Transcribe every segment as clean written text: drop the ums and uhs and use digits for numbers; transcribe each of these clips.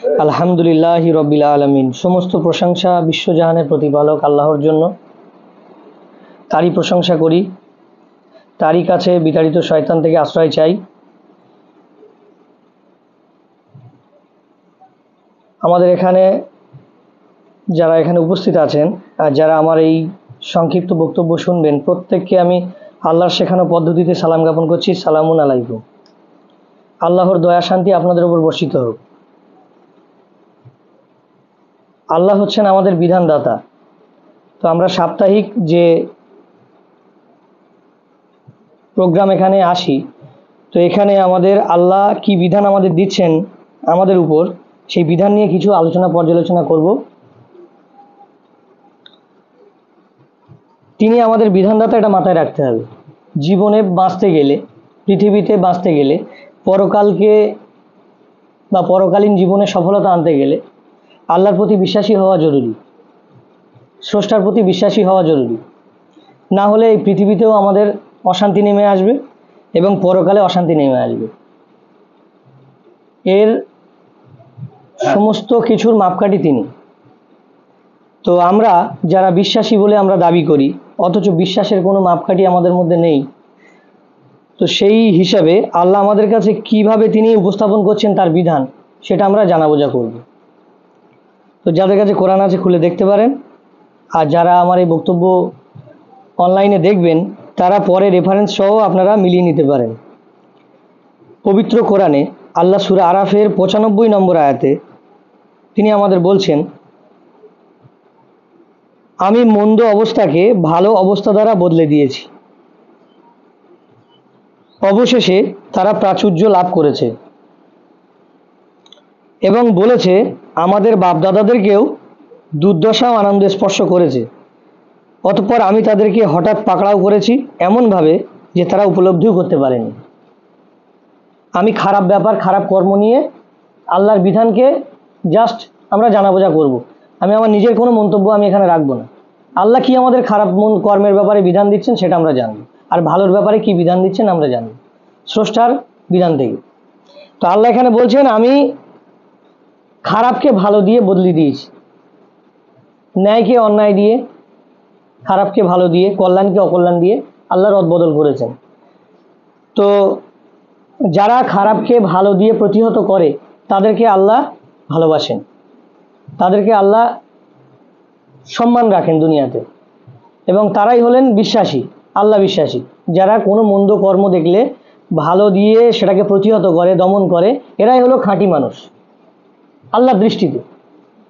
আলহামদুলিল্লাহি রব্বিল আলামিন। সমস্ত প্রশংসা বিশ্বজাহানের প্রতিপালক আল্লাহর জন্য। তারই প্রশংসা করি, তারই কাছে বিতাড়িত শয়তান থেকে আশ্রয় চাই। আমাদের এখানে যারা এখানে উপস্থিত আছেন আর যারা আমার এই সংক্ষিপ্ত বক্তব্য শুনবেন, প্রত্যেককে আমি আল্লাহর শেখানো পদ্ধতিতে সালাম জ্ঞাপন করছি। সালামুন আলাইকুম। আল্লাহর দয়া শান্তি আপনাদের উপর বর্ষিত হোক। আল্লাহ হচ্ছেন আমাদের বিধানদাতা। তো আমরা সাপ্তাহিক যে প্রোগ্রাম এখানে আসি, তো এখানে আমাদের আল্লাহ কি বিধান আমাদের দিচ্ছেন আমাদের উপর, সেই বিধান নিয়ে কিছু আলোচনা পর্যালোচনা করব। তিনি আমাদের বিধানদাতা, এটা মাথায় রাখতে হবে। জীবনে বাঁচতে গেলে, পৃথিবীতে বাঁচতে গেলে, পরকালকে বা পরকালীন জীবনে সফলতা আনতে গেলে আল্লাহর প্রতি বিশ্বাসী হওয়া জরুরি, স্রষ্টার প্রতি বিশ্বাসী হওয়া জরুরি। না হলে এই পৃথিবীতেও আমাদের অশান্তি নেমে আসবে এবং পরকালে অশান্তি নেমে আসবে। এর সমস্ত কিছুর মাপকাঠি তিনি। তো আমরা যারা বিশ্বাসী বলে আমরা দাবি করি, অথচ বিশ্বাসের কোনো মাপকাঠি আমাদের মধ্যে নেই, তো সেই হিসাবে আল্লাহ আমাদের কাছে কিভাবে তিনি উপস্থাপন করছেন তার বিধান, সেটা আমরা জানা বোঝা করব। তো যাদের কাছে কোরআন আছে খুলে দেখতে পারেন, আর যারা আমার এই বক্তব্য অনলাইনে দেখবেন তারা পরে রেফারেন্স সহ আপনারা মিলিয়ে নিতে পারেন। পবিত্র কোরআনে আল্লাহ সূরা আরাফের 95 নম্বর আয়াতে তিনি আমাদের বলছেন, আমি মন্দ অবস্থাকে ভালো অবস্থা দ্বারা বদলে দিয়েছি, অবশেষে তারা প্রাচুর্য লাভ করেছে এবং বলেছে আমাদের বাপদাদাদেরকেও দুর্দশা ও আনন্দে স্পর্শ করেছে, অতঃপর আমি তাদেরকে হঠাৎ পাকড়াও করেছি এমনভাবে যে তারা উপলব্ধিও করতে পারেনি। আমি খারাপ ব্যাপার, খারাপ কর্ম নিয়ে আল্লাহর বিধানকে জাস্ট আমরা জানা বোঝা করবো। আমি আমার নিজের কোনো মন্তব্য আমি এখানে রাখবো না। আল্লাহ কি আমাদের খারাপ কর্মের ব্যাপারে বিধান দিচ্ছেন সেটা আমরা জানবো, আর ভালোর ব্যাপারে কি বিধান দিচ্ছেন আমরা জানবো স্রষ্টার বিধান থেকে। তো আল্লাহ এখানে বলছেন আমি খারাপকে ভালো দিয়ে বদলে দিয়েছি, ন্যায়কে অন্যায় দিয়ে, খারাপকে ভালো দিয়ে, কল্যাণকে অকল্যাণ দিয়ে আল্লাহ রদবদল করেছেন। তো যারা খারাপকে ভালো দিয়ে প্রতিহত করে তাদেরকে আল্লাহ ভালোবাসেন, তাদেরকে আল্লাহ সম্মান রাখেন দুনিয়াতে, এবং তারাই হলেন বিশ্বাসী, আল্লাহ বিশ্বাসী। যারা কোনো মন্দ কর্ম দেখলে ভালো দিয়ে সেটাকে প্রতিহত করে, দমন করে, এরাই হলো খাঁটি মানুষ, আল্লাহর দৃষ্টিতে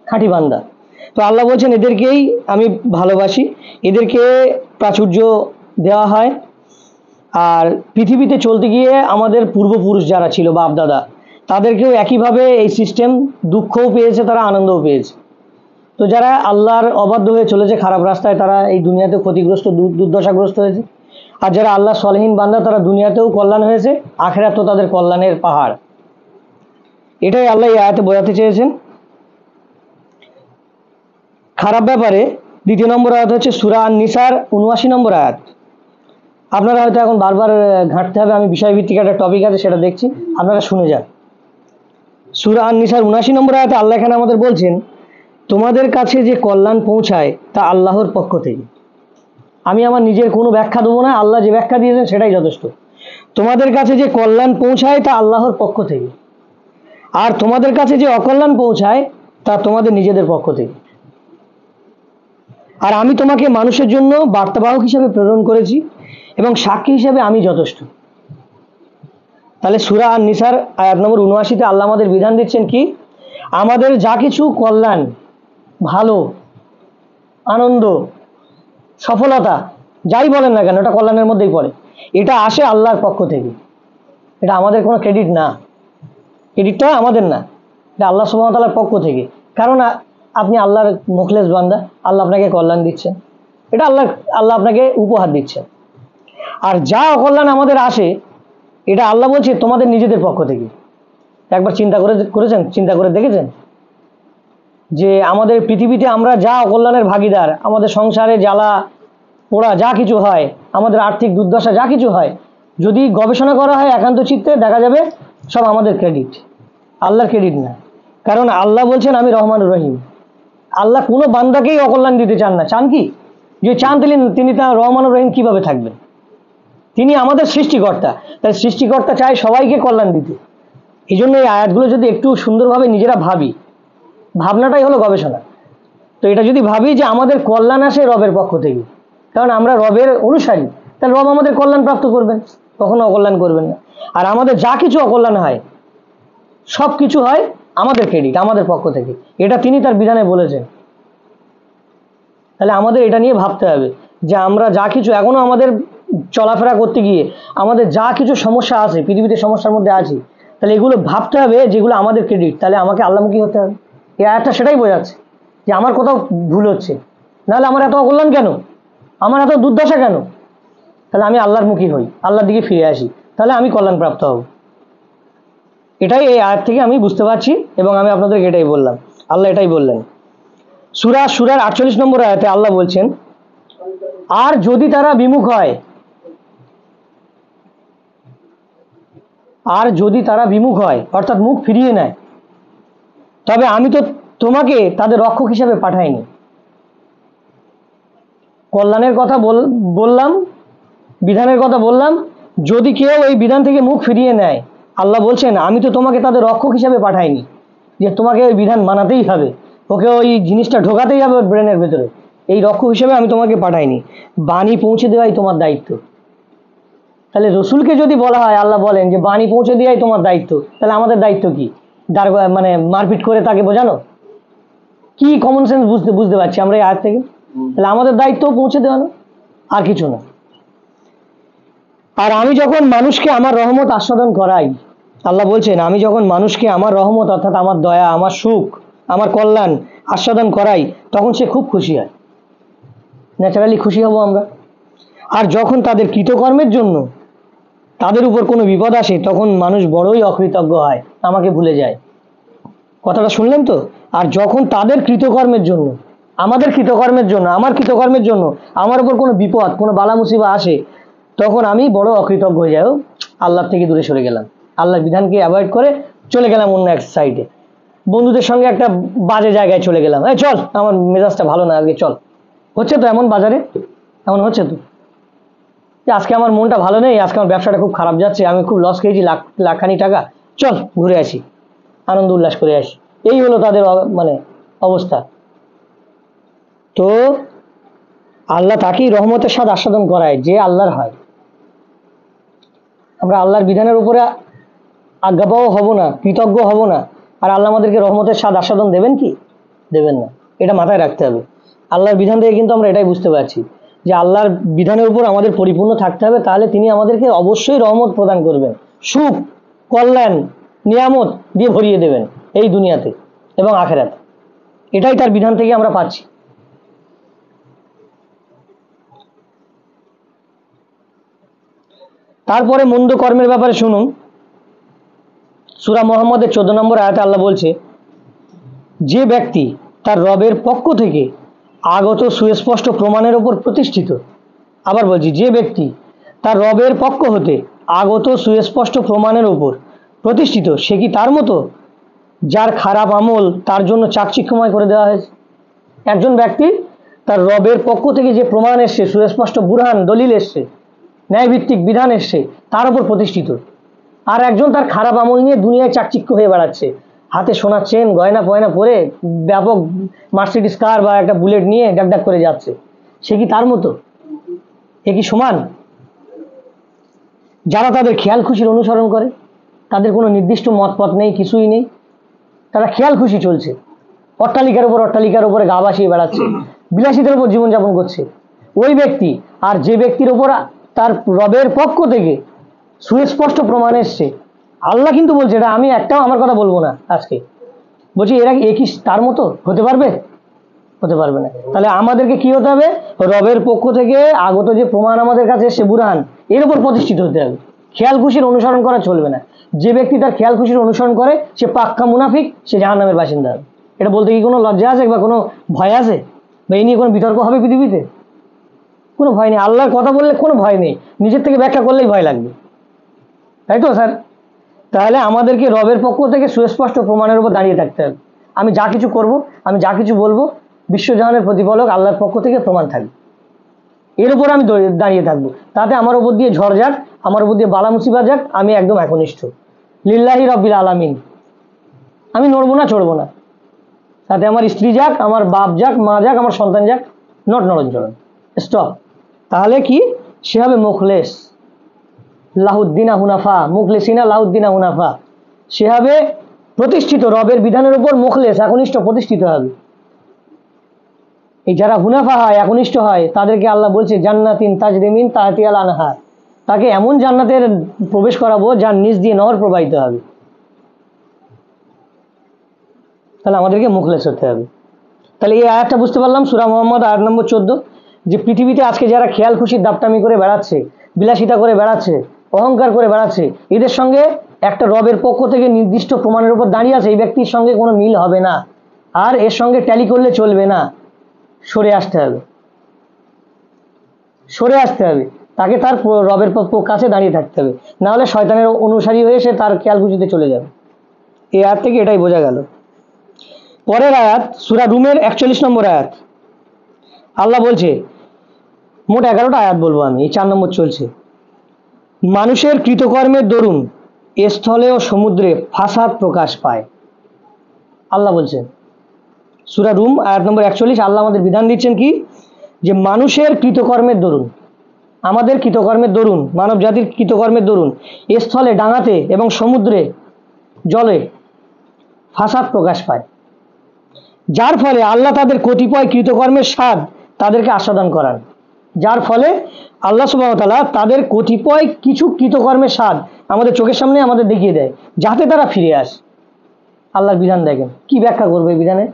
খাঁটি বান্দা। তো আল্লাহ বলছেন এদেরকেই আমি ভালোবাসি, এদেরকে প্রাচুর্য দেওয়া হয়। আর পৃথিবীতে চলতে গিয়ে আমাদের পূর্বপুরুষ যারা ছিল, বাপ দাদা, তাদেরকেও একইভাবে এই সিস্টেম দুঃখও পেয়েছে, তারা আনন্দও পেয়েছে। তো যারা আল্লাহর অবাধ্য হয়ে চলেছে খারাপ রাস্তায়, তারা এই দুনিয়াতে ক্ষতিগ্রস্ত, দুর্দশাগ্রস্ত হয়েছে। আর যারা আল্লাহ সলেহীন বান্দা, তারা দুনিয়াতেও কল্যাণ হয়েছে, আখিরাত তো তাদের কল্যাণের পাহাড়। এটাই আল্লাহ এই আয়াতে বোঝাতে চেয়েছেন। খারাপ ব্যাপারে 2 নম্বর আয়াত হচ্ছে সূরা আন-নিসার 79 নম্বর আয়াত। আপনারা হয়তো এখন বারবার ঘাঁটতে হবে, আমি বিষয়ভিত্তিক একটা টপিক আছে সেটা দেখছি, আপনারা শুনে যান। সূরা আন-নিসার 79 নম্বর আয়াতে আল্লাহ এখানে আমাদের বলছেন, তোমাদের কাছে যে কল্যাণ পৌঁছায় তা আল্লাহর পক্ষ থেকে। আমি আমার নিজের কোনো ব্যাখ্যা দেবো না, আল্লাহ যে ব্যাখ্যা দিয়েছেন সেটাই যথেষ্ট। তোমাদের কাছে যে কল্যাণ পৌঁছায় তা আল্লাহর পক্ষ থেকে, আর তোমাদের কাছে যে অকল্যাণ পৌঁছায় তা তোমাদের নিজেদের পক্ষ থেকে। আর আমি তোমাকে মানুষের জন্য বার্তাবাহক হিসেবে প্রেরণ করেছি এবং সাক্ষী হিসেবে আমি যথেষ্ট। তাহলে সূরা আন-নিসার আয়াত নম্বর 79-তে আল্লাহ আমাদের বিধান দিচ্ছেন কি, আমাদের যা কিছু কল্যাণ, ভালো, আনন্দ, সফলতা, যাই বলেন না কেন, এটা কল্যাণের মধ্যেই পড়ে। এটা আসে আল্লাহর পক্ষ থেকে, এটা আমাদের কোনো ক্রেডিট না, ক্রেডিটটা আমাদের না, এটা আল্লাহ সুবহানাহু ওয়া তাআলার পক্ষ থেকে। কারণ আপনি আল্লাহর মুখলেস বান্দা, আল্লাহ আপনাকে কল্যাণ দিচ্ছেন, এটা আল্লাহ আপনাকে উপহার দিচ্ছেন। আর যা অকল্যাণ আমাদের আসে, এটা আল্লাহ বলছে তোমাদের নিজেদের পক্ষ থেকে। একবার চিন্তা করেছেন, চিন্তা করে দেখেছেন যে আমাদের পৃথিবীতে আমরা যা অকল্যাণের ভাগীদার, আমাদের সংসারে জ্বালা পোড়া যা কিছু হয়, আমাদের আর্থিক দুর্দশা যা কিছু হয়, যদি গবেষণা করা হয় একান্ত চিত্তে, দেখা যাবে সব আমাদের ক্রেডিট, আল্লাহর ক্রেডিট না। কারণ আল্লাহ বলছেন আমি রহমান রহিম। আল্লাহ কোনো বান্দাকেই অকল্যাণ দিতে চান না। চান কি? যে চান তিনি তার রহমান রহিম কিভাবে থাকবেন? তিনি আমাদের সৃষ্টিকর্তা, তাই সৃষ্টিকর্তা চায় সবাইকে কল্যাণ দিতে। এই জন্য এই আয়াতগুলো যদি একটু সুন্দরভাবে নিজেরা ভাবি, ভাবনাটাই হলো গবেষণা। তো এটা যদি ভাবি যে আমাদের কল্যাণ আসে রবের পক্ষ থেকে, কারণ আমরা রবের অনুসারী, তাহলে রব আমাদের কল্যাণ প্রাপ্ত করবেন, কখনো অকল্যাণ করবেন না। আর আমাদের যা কিছু অকল্যাণ হয়, সব কিছু হয় আমাদের ক্রেডিট, আমাদের পক্ষ থেকে। এটা তিনি তার বিধানে বলেছেন। তাহলে আমাদের এটা নিয়ে ভাবতে হবে যে আমরা যা কিছু এখনো আমাদের চলাফেরা করতে গিয়ে আমাদের যা কিছু সমস্যা আছে, পৃথিবীতে সমস্যার মধ্যে আছি, তাহলে এগুলো ভাবতে হবে যেগুলো আমাদের ক্রেডিট। তাহলে আমাকে আল্লাহমুখী হতে হবে। এই আয়াতটা সেটাই বোঝাচ্ছে যে আমার কোথাও ভুল হচ্ছে, নাহলে আমার এত অকল্যাণ কেন, আমার এত দুর্দশা কেন? তাহলে আমি আল্লাহর মুখী হই, আল্লাহর দিকে ফিরে আসি, তাহলে আমি কল্যাণ প্রাপ্ত হব। এটাই এই আয়াত থেকে আমি বুঝতে পারছি, এবং আমি আপনাদেরকে এটাই বললাম। আল্লাহ এটাই বললেন। সূরার 48 নম্বর আয়াতে আল্লাহ বলছেন, আর যদি তারা বিমুখ হয়, আর যদি তারা বিমুখ হয় অর্থাৎ মুখ ফিরিয়ে নেয়, তবে আমি তো তোমাকে তাদের রক্ষক হিসেবে পাঠাইনি। কল্যাণের কথা বললাম, বিধানের কথা বললাম। যদি কেউ এই বিধান থেকে মুখ ফিরিয়ে নেয়, আল্লাহ বলছেন আমি তো তোমাকে তাদের রক্ষক হিসেবে পাঠাইনি, যে তোমাকে ওই বিধান মানাতেই হবে, ওকে ওই জিনিসটা ঢোকাতেই হবে ব্রেনের ভেতরে। এই রক্ষক হিসেবে আমি তোমাকে পাঠাইনি, বাণী পৌঁছে দেওয়াই তোমার দায়িত্ব। তাহলে রসুলকে যদি বলা হয়, আল্লাহ বলেন যে বাণী পৌঁছে দেওয়াই তোমার দায়িত্ব, তাহলে আমাদের দায়িত্ব কি? মানে মারপিট করে তাকে বোঝানো? কি কমন সেন্স বুঝতে পারছি আমরা এই আয়াত থেকে? তাহলে আমাদের দায়িত্ব পৌঁছে দেওয়ানো, আর কিছু না। আর আমি যখন মানুষকে আমার রহমত আস্বাদন করাই, আল্লাহ বলছেন আমি যখন মানুষকে আমার রহমত অর্থাৎ আমার দয়া, আমার সুখ, আমার কল্যাণ আস্বাদন করাই, তখন সে খুব খুশি হয়। ন্যাচারালি খুশি হব আমরা। আর যখন তাদের কৃতকর্মের জন্য তাদের উপর কোনো বিপদ আসে, তখন মানুষ বড়ই অকৃতজ্ঞ হয়, আমাকে ভুলে যায়। কথাটা শুনলেন তো? আর যখন তাদের কৃতকর্মের জন্য, আমাদের কৃতকর্মের জন্য, আমার কৃতকর্মের জন্য আমার উপর কোনো বিপদ, কোনো বালা মুসিবা আসে, তখন আমি বড় অকৃতজ্ঞ হয়ে যাই, আল্লাহর থেকে দূরে সরে গেলাম, আল্লাহর বিধানকে অ্যাভয়েড করে চলে গেলাম অন্য এক সাইডে, বন্ধুদের সঙ্গে একটা বাজে জায়গায় চলে গেলাম। এই চল, আমার মেজাজটা ভালো না আজকে, চল। হচ্ছে তো এমন, বাজারে এমন হচ্ছে তো, যে আজকে আমার মনটা ভালো নেই, আজকে আমার ব্যবসাটা খুব খারাপ যাচ্ছে, আমি খুব লস খেয়েছি লাখখানি টাকা, চল ঘুরে আসি, আনন্দ উল্লাস করে আসি। এই হলো তাদের মানে অবস্থা। তো আল্লাহ তাকেই রহমতের স্বাদ আস্বাদন করায় যে আল্লাহর হয়। আমরা আল্লাহর বিধানের উপরে আজ্ঞাপাও হব না, কৃতজ্ঞ হব না, আর আল্লাহ আমাদেরকে রহমতের স্বাদ আস্বাদন দেবেন কি? দেবেন না। এটা মাথায় রাখতে হবে। আল্লাহর বিধান থেকে কিন্তু আমরা এটাই বুঝতে পারছি যে আল্লাহর বিধানের উপর আমাদের পরিপূর্ণ থাকতে হবে, তাহলে তিনি আমাদেরকে অবশ্যই রহমত প্রদান করবেন, সুখ, কল্যাণ, নিয়ামত দিয়ে ভরিয়ে দেবেন এই দুনিয়াতে এবং আখেরাতে। এটাই তার বিধান থেকে আমরা পাচ্ছি। তারপরে মন্দ কর্মের ব্যাপারে শুনুন। সূরা মুহাম্মদের 14 নম্বর আয়াতে আল্লাহ বলছে, যে ব্যক্তি তার রবের পক্ষ থেকে আগত সুস্পষ্ট প্রমাণের উপর প্রতিষ্ঠিত। আবার বলছি, যে ব্যক্তি তার রবের পক্ষ হতে আগত সুস্পষ্ট প্রমাণের উপর প্রতিষ্ঠিত, সে কি তার মতো যার খারাপ আমল তার জন্য চাকচিক্যময় করে দেওয়া হয়েছে? একজন ব্যক্তি তার রবের পক্ষ থেকে যে প্রমাণ এসছে, সুস্পষ্ট বুরহান, দলিল এসছে, ন্যায়ভিত্তিক বিধান এসছে, তার উপর প্রতিষ্ঠিত। আর একজন তার খারাপ আমল নিয়ে দুনিয়ায় চাকচিক্য হয়ে বেড়াচ্ছে, হাতে সোনার চেন, গয়না ফয়না পরে ব্যাপক মার্সিডিজ কার বা একটা বুলেট নিয়ে ডাক ডাক করে যাচ্ছে, সে কি তার মতো? এ কি সমান? যারা তাদের খেয়াল খুশির অনুসরণ করে, তাদের কোনো নির্দিষ্ট মত পথ নেই, কিছুই নেই, তারা খেয়াল খুশি চলছে, অট্টালিকার উপরে গা ভাসিয়ে বেড়াচ্ছে, বিলাসিতার উপর জীবনযাপন করছে, ওই ব্যক্তি আর যে ব্যক্তির উপর তার রবের পক্ষ থেকে সুস্পষ্ট প্রমাণ এসছে, আল্লাহ কিন্তু বলছে, এটা আমি একটাও আমার কথা বলবো না আজকে, বলছি এরা একই তার মতো হতে পারবে? হতে পারবে না। তাহলে আমাদেরকে কি হতে হবে? রবের পক্ষ থেকে আগত যে প্রমাণ আমাদের কাছে এসছে, বুরহান, এর উপর প্রতিষ্ঠিত হতে হবে। খেয়াল খুশির অনুসরণ করা চলবে না। যে ব্যক্তি তার খেয়াল খুশির অনুসরণ করে, সে পাক্কা মুনাফিক, সে জাহান্নামের বাসিন্দা। এটা বলতে কি কোনো লজ্জা আছে বা কোনো ভয় আছে? বা এই নিয়ে কোনো বিতর্ক হবে পৃথিবীতে? কোনো ভয় নেই। আল্লাহর কথা বললে কোনো ভয় নেই, নিজের থেকে ব্যাখ্যা করলেই ভয় লাগবে, তাই তো স্যার? তাহলে আমাদেরকে রবের পক্ষ থেকে সুস্পষ্ট প্রমাণের উপর দাঁড়িয়ে থাকতে হবে। আমি যা কিছু করব, আমি যা কিছু বলবো, বিশ্বজাহানের প্রতিপালক আল্লাহর পক্ষ থেকে প্রমাণ থাকবে, এর উপর আমি দাঁড়িয়ে থাকবো। তাতে আমার উপর দিয়ে ঝড় যাক, আমার উপর দিয়ে বালা মুসিবত যাক, আমি একদম একনিষ্ঠ লিল্লাহি রাব্বিল আলামিন, আমি নড়বো না চড়বো না। তাতে আমার স্ত্রী যাক, আমার বাপ যাক, মা যাক, আমার সন্তান যাক, নট নড়নচড়ন, স্টপ। তাহলে কি সে হবে মুখলেস, লাহুদ্দিনা হুনাফা, মুখলেসিনা লাহুদ্দিনা হুনাফা, সে হবে প্রতিষ্ঠিত, রবের বিধানের উপর মুখলেস একনিষ্ঠ প্রতিষ্ঠিত হবে। এই যারা হুনাফা হয়, একনিষ্ঠ হয়, তাদেরকে আল্লাহ বলছে জান্নাতিন তাজরিমিন তাহতিয়াল আনহার, তাকে এমন জান্নাতের প্রবেশ করাবো যার নিচ দিয়ে নহর প্রবাহিত হবে। তাহলে আমাদেরকে মুখলেস হতে হবে। তাহলে এই আয়াতটা বুঝতে পারলাম, সূরা মুহাম্মদ আয়াত নম্বর 14, যে পৃথিবীতে আজকে যারা খেয়াল খুশির দাপটামি করে বেড়াচ্ছে, বিলাসিতা করে বেড়াচ্ছে, অহংকার করে বেড়াচ্ছে, এদের সঙ্গে একটা রবের পক্ষ থেকে নির্দিষ্ট প্রমাণের উপর দাঁড়িয়ে আছে, এই ব্যক্তির সঙ্গে কোনো মিল হবে না, আর এর সঙ্গে ট্যালি করলে চলবে না, সরে আসতে হবে, সরে আসতে হবে, তাকে তার রবের কাছে দাঁড়িয়ে থাকতে হবে, না হলে শয়তানের অনুসারী হয়ে সে তার খেয়াল খুশিতে চলে যাবে। এই আয়াত থেকে এটাই বোঝা গেল। পরের আয়াত সূরা রুমের 41 নম্বর আয়াত, আল্লাহ বলছে, মোট 11টা আয়াত বলবো আমি, এই 4 নম্বর চলছে, মানুষের কৃতকর্মের দরুন স্থলে ও সমুদ্রে ফাসাদ প্রকাশ পায়। আল্লাহ বলছেন সূরা রুম আয়াত নম্বর 41, আল্লাহ আমাদের বিধান দিচ্ছেন কি, যে মানুষের কৃতকর্মের দরুন, আমাদের কৃতকর্মের দরুন, মানব জাতির কৃতকর্মের দরুন স্থলে ডাঙাতে এবং সমুদ্রে জলে ফাসাদ প্রকাশ পায়, যার ফলে আল্লাহ তাদের কতিপয় কৃতকর্মের স্বাদ তাদেরকে আস্বাদন করান, যার ফলে আল্লাহ সুবহানাহু ওয়া তাআলা তাদের কতিপয় কিছু কৃতকর্মের স্বাদ আমাদের চোখের সামনে আমাদের দেখিয়ে দেয়, যাতে তারা ফিরে আসে। আল্লাহর বিধান দেখেন, কি ব্যাখ্যা করবে এই বিধানে।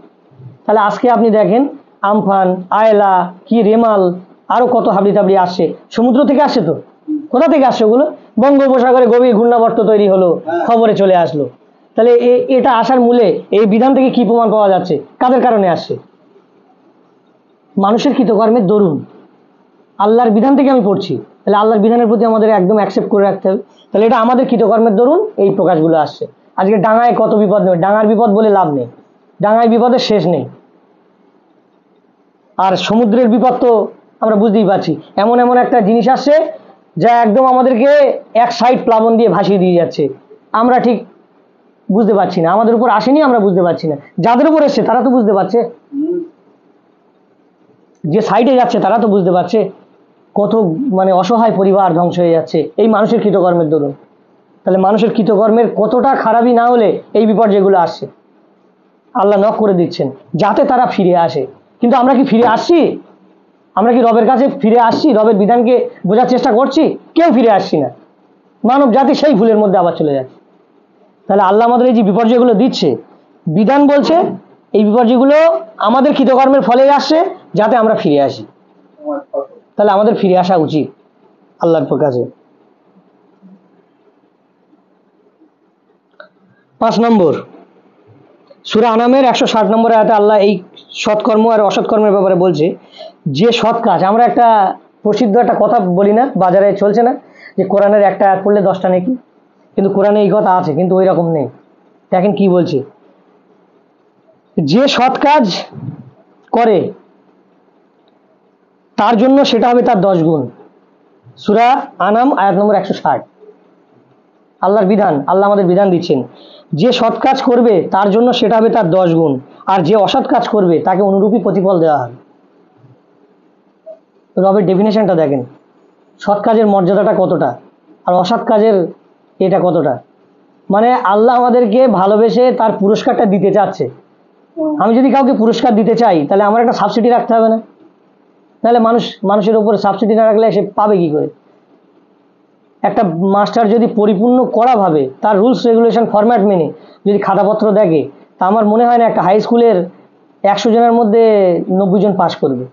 তাহলে আজকে আপনি দেখেন আমফান, আয়লা, কি রেমাল, আরো কত হাবড়ি তাবড়ি আসছে, সমুদ্র থেকে আসছে। তো কোথা থেকে আসছে ওগুলো? বঙ্গোপসাগরে গভীর ঘূর্ণাবর্ত তৈরি হলো, খবরে চলে আসলো। তাহলে এটা আসার মূলে এই বিধান থেকে কি প্রমাণ পাওয়া যাচ্ছে, কাদের কারণে আসছে? মানুষের কৃতকর্মের দরুন, আল্লাহর বিধান থেকে আমি পড়ছি, তাহলে আল্লাহর বিধানের প্রতি আমাদের একদম অ্যাকসেপ্ট করে রাখতে হবে। তাহলে এটা আমাদের কৃতকর্মের দরুন এই প্রকাশগুলো আসছে। আজকে ডাঙায় কত বিপদ নেই, ডাঙার বিপদ বলে লাভ নেই, ডাঙায় বিপদের শেষ নেই। আর সমুদ্রের বিপদ তো আমরা বুঝতেই পারছি, এমন এমন একটা জিনিস আসছে যা একদম আমাদেরকে এক সাইড প্লাবন দিয়ে ভাসিয়ে দিয়ে যাচ্ছে, আমরা ঠিক বুঝতে পারছি না, আমাদের উপর আসেনি, আমরা বুঝতে পারছি না, যাদের উপর এসছে তারা তো বুঝতে পারছে, যে সাইডে যাচ্ছে তারা তো বুঝতে পারছে কত মানে অসহায় পরিবার ধ্বংস হয়ে যাচ্ছে এই মানুষের কৃতকর্মের দরুন। তাহলে মানুষের কৃতকর্মের কতটা খারাপই না হলে এই বিপর্যয়গুলো আসছে, আল্লাহ নক করে দিচ্ছেন যাতে তারা ফিরে আসে। কিন্তু আমরা কি ফিরে আসছি? আমরা কি রবের কাছে ফিরে আসছি? রবের বিধানকে বোঝার চেষ্টা করছি? কেউ ফিরে আসছি না, মানব জাতি সেই ভুলের মধ্যে আবার চলে যাচ্ছে। তাহলে আল্লাহ আমাদের এই যে বিপর্যয়গুলো দিচ্ছে, বিধান বলছে এই বিপর্যয়গুলো আমাদের কৃতকর্মের ফলেই আসছে, যাতে আমরা ফিরে আসি। তাহলে আমাদের ফিরে আসা উচিত আল্লাহর কাছে। 5 নম্বর সূরা আনামের 160 নম্বর আয়াতে আল্লাহ এই সৎকর্ম আর অসৎকর্মের ব্যাপারে বলছে, যে সৎ কাজ, আমরা একটা প্রসিদ্ধ একটা কথা বলি না, বাজারে চলছে না, যে কোরআনের একটা আয়াত পড়লে 10টা নেকি, কিন্তু কোরআনে এই কথা আছে কিন্তু ওই রকম নেই। দেখেন কি বলছে, যে সৎ কাজ করে তার জন্য সেটা হবে তার 10 গুণ। সূরা আনাম আয়াত নম্বর 160, আল্লাহর বিধান, আল্লাহ আমাদের বিধান দিচ্ছেন, যে সৎ কাজ করবে তার জন্য সেটা হবে তার 10 গুণ, আর যে অসৎ কাজ করবে তাকে অনুরূপী প্রতিফল দেওয়া হবে। রবের ডেফিনেশনটা দেখেন, সৎ কাজের মর্যাদাটা কতটা, আর অসৎ কাজের এটা কতটা। মানে আল্লাহ আমাদেরকে ভালোবেসে তার পুরস্কারটা দিতে চাচ্ছে। আমি যদি কাউকে পুরস্কার দিতে চাই, তাহলে আমার একটা সাবসিডি রাখতে হবে না? তাহলে মানুষের উপর সাবসিডি না রাখলে সে পাবে কি করে? একটা মাস্টার যদি পরিপূর্ণ করা ভাবে তার রুলস রেগুলেশন ফরম্যাট মেনে যদি খাতাপত্র দেখে, তা আমার মনে হয় না একটা হাই স্কুলের 100 জনের মধ্যে 90 জন পাশ করবে,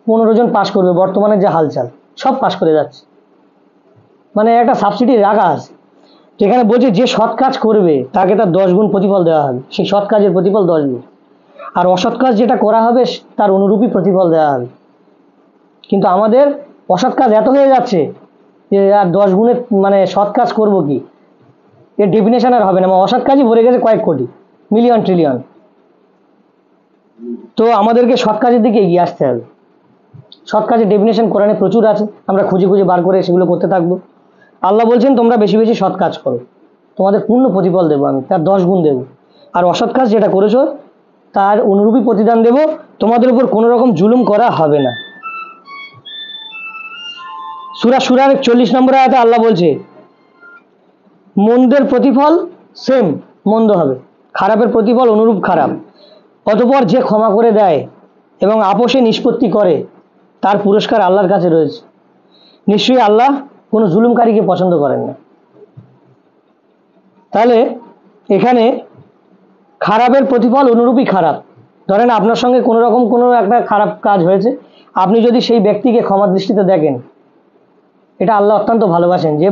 15 জন পাশ করবে। বর্তমানে যে হালচাল, সব পাশ করে যাচ্ছে, মানে একটা সাবসিডি রাখা আছে। যেখানে বলছে যে সৎ কাজ করবে তাকে তার 10 গুণ প্রতিফল দেওয়া হবে, সেই সৎ কাজের প্রতিফল 10 গুণ, আর অসৎ কাজ যেটা করা হবে তার অনুরূপী প্রতিফল দেওয়া হবে। কিন্তু আমাদের অসৎ কাজ এত হয়ে যাচ্ছে যে আর 10 গুণের মানে সৎ কাজ করবো কি, এর ডেফিনেশন আর হবে না। অসৎ কাজই ভরে গেছে কয়েক কোটি, মিলিয়ন ট্রিলিয়ন। তো আমাদেরকে সৎ কাজের দিকে এগিয়ে আসতে হবে। সৎ কাজের ডেফিনেশন কোরআনে প্রচুর আছে, আমরা খুঁজে খুঁজে বার করে সেগুলো করতে থাকবো। আল্লাহ বলছেন তোমরা বেশি বেশি সৎ কাজ করো, তোমাদের পূর্ণ প্রতিফল দেবো, আমি তার 10 গুণ দেবো। আর অসৎ কাজ যেটা করেছো তার অনুরূপী প্রতিদান দেব, তোমাদের উপর কোনো রকম জুলুম করা হবে না। সূরা শুরার 40 নম্বর আয়াতে আল্লাহ বলছে মন্দের প্রতিফল সেম মন্দ হবে, খারাপের প্রতিফল অনুরূপ খারাপ। অতঃপর যে ক্ষমা করে দেয় এবং আপোষে নিষ্পত্তি করে তার পুরস্কার আল্লাহর কাছে রয়েছে। নিশ্চয়ই আল্লাহ কোনো জুলুমকারীকে পছন্দ করেন না। তাহলে এখানে খারাপের প্রতিফল অনুরূপী খারাপ। ধরেন আপনার সঙ্গে কোনো রকম কোনো একটা খারাপ কাজ হয়েছে, আপনি যদি সেই ব্যক্তিকে ক্ষমা দৃষ্টিতে দেখেন, এটা আল্লাহ অত্যন্ত ভালোবাসেন। যে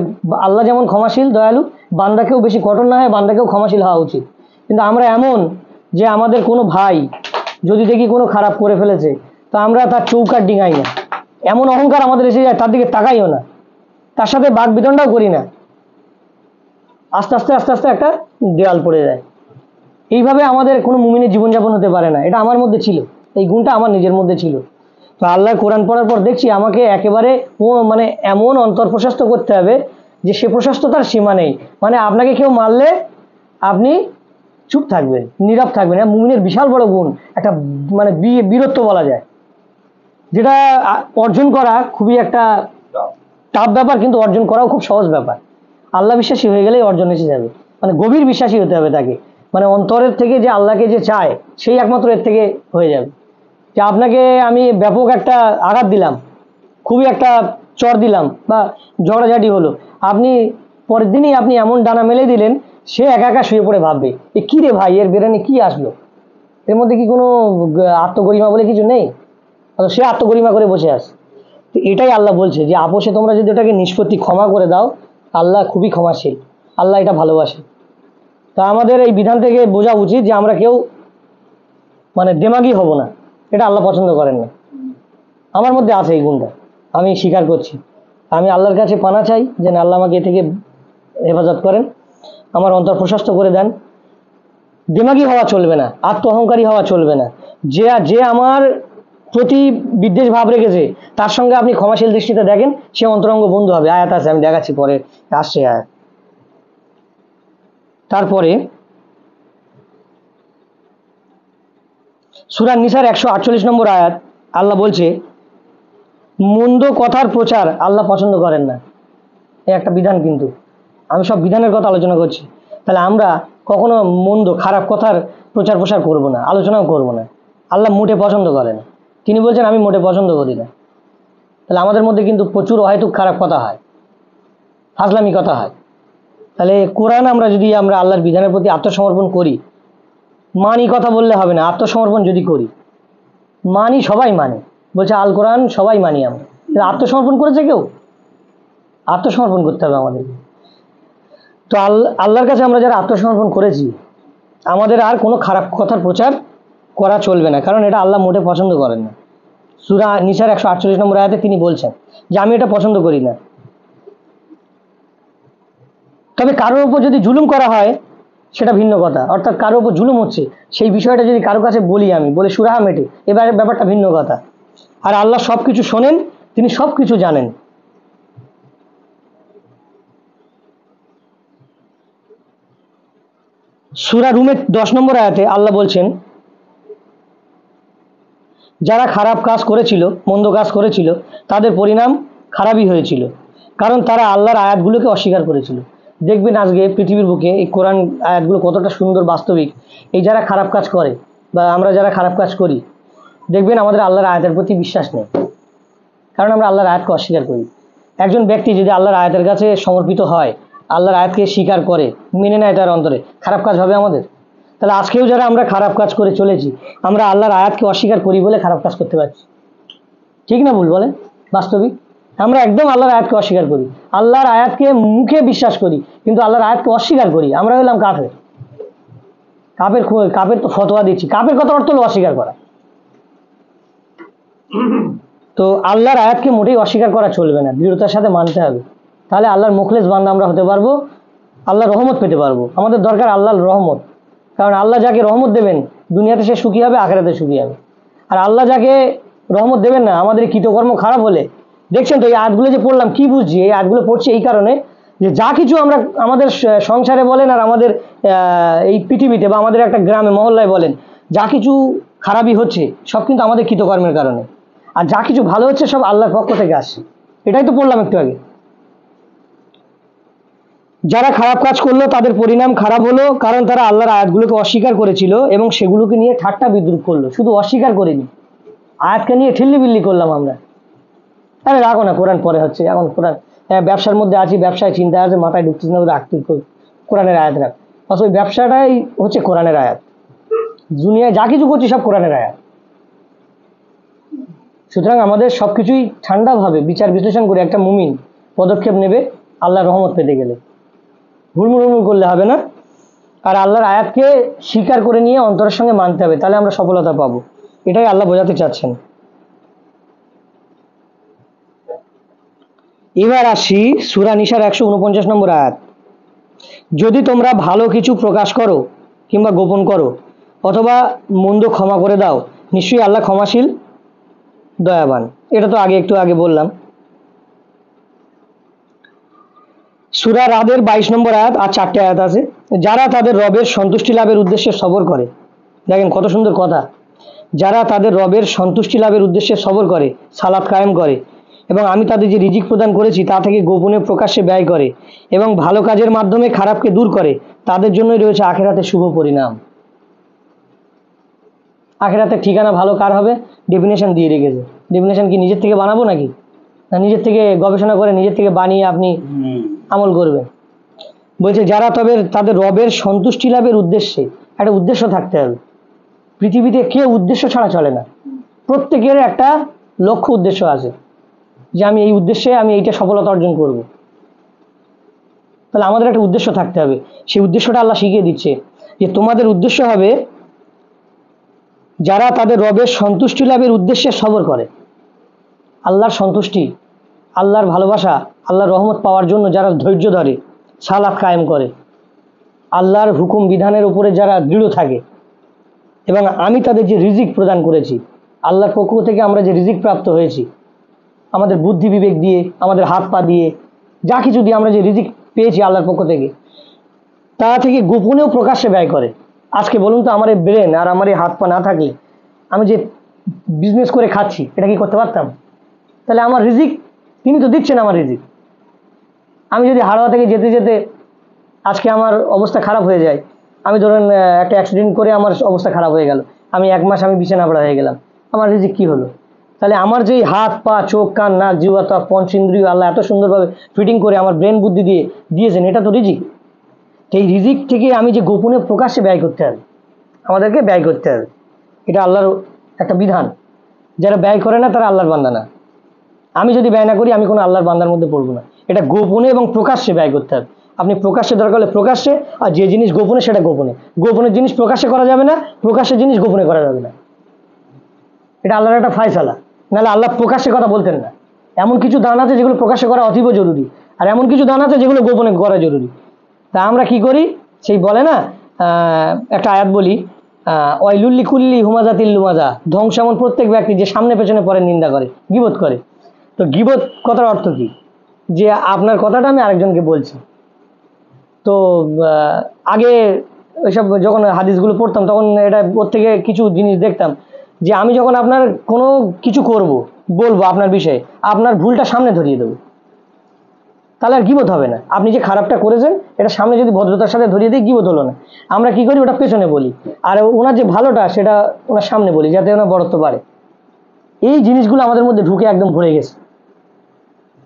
আল্লাহ যেমন ক্ষমাশীল দয়ালু, বান্দাকেও বেশি কঠোর না হয় বান্দাকেও ক্ষমাশীল হওয়া উচিত। কিন্তু আমরা এমন যে আমাদের কোনো ভাই যদি দেখি কোনো খারাপ করে ফেলেছে, তো আমরা তার চৌকাট ডিঙাই না, এমন অহংকার আমাদের এসে যায় তার দিকে তাকাইও না, তার সাথে বাক বিতণ্ডাও করি না, আস্তে আস্তে আস্তে আস্তে একটা দেয়াল পড়ে যায়। এইভাবে আমাদের কোনো মুমিনের জীবনযাপন হতে পারে না। এটা আমার মধ্যে ছিল, এই গুণটা আমার নিজের মধ্যে ছিল। তো আল্লাহর কোরআন পড়ার পর দেখছি আমাকে একেবারে মানে এমন অন্তর প্রশস্ত করতে হবে যে সে প্রশস্ততার সীমা নেই। মানে আপনাকে কেউ মারলে আপনি চুপ থাকবেন, নীরব থাকবেন। মুমিনের বিশাল বড় গুণ, একটা মানে বীরত্ব বলা যায়, যেটা অর্জন করা খুবই একটা টাফ ব্যাপার, কিন্তু অর্জন করাও খুব সহজ ব্যাপার। আল্লাহ বিশ্বাসী হয়ে গেলেই অর্জন এসে যাবে। মানে গভীর বিশ্বাসী হতে হবে তাকে, মানে অন্তরের থেকে যে আল্লাহকে যে চায় সেই একমাত্র এর থেকে হয়ে যাবে। যে আপনাকে আমি ব্যাপক একটা আঘাত দিলাম, খুবই একটা চর দিলাম বা ঝগড়াঝাটি হলো, আপনি পরের দিনই আপনি এমন ডানা মেলে দিলেন, সে একা একা শুয়ে পড়ে ভাববে এ কী রে ভাই, এর বেরানে কি আসলো, এর মধ্যে কি কোনো আত্মগরিমা বলে কিছু নেই, সে আত্মগরিমা করে বসে আছে। তো এটাই আল্লাহ বলছে যে আপোষে তোমরা যদি ওটাকে নিষ্পত্তি ক্ষমা করে দাও, আল্লাহ খুবই ক্ষমাশীল, আল্লাহ এটা ভালোবাসে। তা আমাদের এই বিধান থেকে বোঝা উচিত যে আমরা কেউ মানে দেমাগি হব না, এটা আল্লাহ পছন্দ করেন না। আমার মধ্যে আছে এই গুণটা, আমি স্বীকার করছি। আমি আল্লাহর কাছে পানা চাই যে আল্লাহ আমাকে এ থেকে হেফাজত করেন, আমার অন্তর প্রশস্ত করে দেন। দেমাগি হওয়া চলবে না, আত্ম অহংকারী হওয়া চলবে না। যে আমার প্রতি বিদ্বেষ ভাব রেখেছে তার সঙ্গে আপনি ক্ষমাশীল দৃষ্টিতে দেখেন, সে অন্তরঙ্গ বন্ধু হবে। আয়াত আছে, আমি দেখাচ্ছি পরে, আসছে আয়াত। তারপরে সূরা নিসার 148 নম্বর আয়াত আল্লাহ বলছে মন্দ কথার প্রচার আল্লাহ পছন্দ করেন না। এই একটা বিধান, কিন্তু আমি সব বিধানের কথা আলোচনা করছি। তাহলে আমরা কখনো মন্দ খারাপ কথার প্রচার প্রসার করব না, আলোচনাও করব না। আল্লাহ মোটে পছন্দ করেন, তিনি বলছেন আমি মোটে পছন্দ করি না। তাহলে আমাদের মধ্যে কিন্তু প্রচুর অহেতুক খারাপ কথা হয়, ফাজলামি কথা হয়। তাহলে কোরআন আমরা যদি আমরা আল্লাহর বিধানের প্রতি আত্মসমর্পণ করি, মানি কথা বললে হবে না, আত্মসমর্পণ যদি করি, মানি সবাই মানে, বলছে আল কোরআন সবাই মানি আমরা, আত্মসমর্পণ করেছে কেউ? আত্মসমর্পণ করতে হবে আমাদের। তো আল্লাহর কাছে আমরা যারা আত্মসমর্পণ করেছি, আমাদের আর কোনো খারাপ কথার প্রচার করা চলবে না, কারণ এটা আল্লাহ মোটে পছন্দ করেন না। সূরা নিসার 148 নম্বর আয়াতে তিনি বলছেন যে আমি এটা পছন্দ করি না। তবে কারোর উপর যদি জুলুম করা হয় সেটা ভিন্ন কথা, অর্থাৎ কারোর উপর জুলুম হচ্ছে সেই বিষয়টা যদি কারো কাছে বলি, আমি বলে সুরাহা মেটে, এবারে ব্যাপারটা ভিন্ন কথা। আর আল্লাহ সব কিছু শোনেন, তিনি সব কিছু জানেন। সূরা রুমের 10 নম্বর আয়াতে আল্লাহ বলছেন যারা খারাপ কাজ করেছিল, মন্দ কাজ করেছিল, তাদের পরিণাম খারাপই হয়েছিল, কারণ তারা আল্লাহর আয়াতগুলোকে অস্বীকার করেছিল। দেখবেন আজকে পৃথিবীর বুকে এই কোরআন আয়াতগুলো কতটা সুন্দর, বাস্তবিক। এই যারা খারাপ কাজ করে বা আমরা যারা খারাপ কাজ করি, দেখবেন আমাদের আল্লাহর আয়াতের প্রতি বিশ্বাস নেই, কারণ আমরা আল্লাহর আয়াতকে অস্বীকার করি। একজন ব্যক্তি যদি আল্লাহর আয়াতের কাছে সমর্পিত হয়, আল্লাহর আয়াতকে স্বীকার করে, মেনে নেয় তার অন্তরে, খারাপ কাজ হবে আমাদের? তাহলে আজকেও যারা আমরা খারাপ কাজ করে চলেছি, আমরা আল্লাহর আয়াতকে অস্বীকার করি বলে খারাপ কাজ করতে পারছি। ঠিক না ভুল বলেন? বাস্তবিক আমরা একদম আল্লাহর আয়াতকে অস্বীকার করি, আল্লাহর আয়াতকে মুখে বিশ্বাস করি কিন্তু আল্লাহর আয়াতকে অস্বীকার করি। আমরা হলাম কাফের। কাফের তো ফতোয়া দিচ্ছি, কাফের কথা অর্থ হলো অস্বীকার করা। তো আল্লাহর আয়াতকে মোটেই অস্বীকার করা চলবে না, দৃঢ়তার সাথে মানতে হবে। তাহলে আল্লাহর মুখলেস বান্দা আমরা হতে পারবো, আল্লাহর রহমত পেতে পারবো। আমাদের দরকার আল্লাহর রহমত, কারণ আল্লাহ যাকে রহমত দেবেন দুনিয়াতে সে সুখী হবে, আখিরাতে সুখী হবে। আর আল্লাহ যাকে রহমত দেবেন না, আমাদের কৃতকর্ম খারাপ হলে, দেখছেন তো এই আয়াতগুলো যে পড়লাম, কি বুঝছি এই আয়াতগুলো পড়ছি এই কারণে যে যা কিছু আমরা আমাদের সংসারে বলেন আর আমাদের এই পৃথিবীতে বা আমাদের একটা গ্রামে মহল্লায় বলেন, যা কিছু খারাপই হচ্ছে সব কিন্তু আমাদের কৃতকর্মের কারণে, আর যা কিছু ভালো হচ্ছে সব আল্লাহর পক্ষ থেকে আসে। এটাই তো পড়লাম একটু আগে। যারা খারাপ কাজ করলো তাদের পরিণাম খারাপ হলো, কারণ তারা আল্লাহর আয়াতগুলোকে অস্বীকার করেছিল এবং সেগুলোকে নিয়ে ঠাট্টা বিদ্রুপ করলো। শুধু অস্বীকার করিনি, আয়াতকে নিয়ে ঠিল্লি বিল্লি করলাম আমরা। আরে রাখো না, কোরআন পরে হচ্ছে, এখন কোরআন ব্যবসার মধ্যে আছি, ব্যবসায় চিন্তা আছে, মাথায় ঢুকতেছে না, রাখতে কোরআনের আয়াত রাখ। অথচ ওই ব্যবসাটাই হচ্ছে কোরআনের আয়াত, দুনিয়ায় যা কিছু করছি সব কোরআনের আয়াত। সুতরাং আমাদের সবকিছুই ঠান্ডাভাবে বিচার বিশ্লেষণ করে একটা মুমিন পদক্ষেপ নেবে আল্লাহর রহমত পেতে গেলে। হুড়মুড় করলে হবে না, আর আল্লাহর আয়াতকে স্বীকার করে নিয়ে অন্তরের সঙ্গে মানতে হবে, তাহলে আমরা সফলতা পাবো। এটাই আল্লাহ বোঝাতে চাচ্ছেন। এবার আসি সূরা নিসার 149 নম্বর আয়াত। যদি তোমরা ভালো কিছু প্রকাশ করো কিংবা গোপন করো অথবা মন্দ ক্ষমা করে দাও, নিশ্চয়ই আল্লাহ ক্ষমাশীল দয়াবান। এটা তো একটু আগে বললাম। সূরা রাদের 22 নম্বর আয়াত, আর 4টে আয়াত আছে। যারা তাদের রবের সন্তুষ্টি লাভের উদ্দেশ্যে সবর করে, দেখেন কত সুন্দর কথা, যারা তাদের রবের সন্তুষ্টি লাভের উদ্দেশ্যে সবর করে, সালাত কায়েম করে এবং আমি তাদের যে রিজিক প্রদান করেছি তা থেকে গোপনে প্রকাশ্যে ব্যয় করে এবং ভালো কাজের মাধ্যমে খারাপকে দূর করে, তাদের জন্যই রয়েছে আখিরাতে শুভ পরিণাম। আখিরাতের ঠিকানা ভালো কার হবে, ডেফিনেশন দিয়ে রেখেছে। ডেফিনেশন কি নিজের থেকে বানাবো নাকি, না নিজের থেকে গবেষণা করে নিজের থেকে বানিয়ে আপনি আমল করবেন? বলছে যারা তবে তাদের রবের সন্তুষ্টি লাভের উদ্দেশ্যে, একটা উদ্দেশ্য থাকতে হবে। পৃথিবীতে কেউ উদ্দেশ্য ছাড়া চলে না, প্রত্যেকের একটা লক্ষ্য উদ্দেশ্য আছে, যে আমি এই উদ্দেশ্যে আমি এইটা সফলতা অর্জন করব। তাহলে আমাদের একটা উদ্দেশ্য থাকতে হবে। সেই উদ্দেশ্যটা আল্লাহ শিখিয়ে দিচ্ছে যে তোমাদের উদ্দেশ্য হবে যারা তাদের রবের সন্তুষ্টি লাভের উদ্দেশ্যে সবর করে। আল্লাহর সন্তুষ্টি, আল্লাহর ভালোবাসা, আল্লাহর রহমত পাওয়ার জন্য যারা ধৈর্য ধরে, সালাত কায়েম করে, আল্লাহর হুকুম বিধানের উপরে যারা দৃঢ় থাকে, এবং আমি তাদের যে রিজিক প্রদান করেছি, আল্লাহর পক্ষ থেকে আমরা যে রিজিক প্রাপ্ত হয়েছি, আমাদের বুদ্ধি বিবেক দিয়ে, আমাদের হাত পা দিয়ে, যা কিছু দিয়ে আমরা যে রিজিক পেয়েছি আল্লাহর পক্ষ থেকে, তা থেকে গোপনেও প্রকাশ্যে ব্যয় করে। আজকে বলুন তো, আমার এই ব্রেন আর আমার এই হাত পা না থাকলে আমি যে বিজনেস করে খাচ্ছি এটা কি করতে পারতাম? তাহলে আমার রিজিক তিনি তো দিচ্ছেন, আমার রিজিক। আমি যদি হাড়োয়া থেকে যেতে যেতে আজকে আমার অবস্থা খারাপ হয়ে যায়, আমি ধরেন একটা অ্যাক্সিডেন্ট করে আমার অবস্থা খারাপ হয়ে গেল, আমি 1 মাস আমি বিছানা পড়া হয়ে গেলাম, আমার রিজিক কি হলো? তাহলে আমার যেই হাত পা চোখ কান নাক জিহ্বা ত্বক পঞ্চেন্দ্রিয় আল্লাহ এত সুন্দরভাবে ফিটিং করে আমার ব্রেন বুদ্ধি দিয়ে দিয়েছেন, এটা তো রিজিক। এই রিজিক থেকে আমি যে গোপনে প্রকাশ্যে ব্যয় করতে হবে, আমাদেরকে ব্যয় করতে হবে। এটা আল্লাহর একটা বিধান। যারা ব্যয় করে না তারা আল্লাহর বান্দা না। আমি যদি ব্যয় না করি আমি কোনো আল্লাহর বান্দার মধ্যে পড়বো না। এটা গোপনে এবং প্রকাশ্যে ব্যয় করতে হবে। আপনি প্রকাশ্যে দরকার হলে প্রকাশ্যে, আর যে জিনিস গোপনে সেটা গোপনে। গোপনের জিনিস প্রকাশ্যে করা যাবে না, প্রকাশ্যের জিনিস গোপনে করা যাবে না। এটা আল্লাহর একটা ফায়সালা। নাহলে আল্লাহ প্রকাশ্যে কথা বলতেন না। এমন কিছু দান আছে যেগুলো প্রকাশ্যে করা অতীব জরুরি, আর এমন কিছু দান আছে যেগুলো গোপনে করা জরুরি। তা আমরা কি করি, সেই বলে না একটা আয়াত বলি, ওয়াইলুল্লি কুল্লি হুমাজাতিল লুমাজা, ধ্বংস এমন প্রত্যেক ব্যক্তি যে সামনে পেছনে পরে নিন্দা করে, গীবত করে। তো গীবত কথার অর্থ কি? যে আপনার কথাটা আমি আরেকজনকে বলছি। তো আগে ওইসব যখন হাদিসগুলো পড়তাম তখন এটা ওর থেকে কিছু জিনিস দেখতাম, যে আমি যখন আপনার কোনো কিছু করব, বলবো আপনার বিষয়ে, আপনার ভুলটা সামনে ধরিয়ে দেবো, তাহলে আর গীবত হবে না। আপনি যে খারাপটা করেছেন এটা সামনে যদি ভদ্রতার সাথে ধরিয়ে দিই, গীবত হলো না। আমরা কি করি, ওটা পেছনে বলি, আর ওনার যে ভালোটা সেটা ওনার সামনে বলি, যাতে ওনার বড়ত্ব বাড়ে। এই জিনিসগুলো আমাদের মধ্যে ঢুকে একদম ভরে গেছে।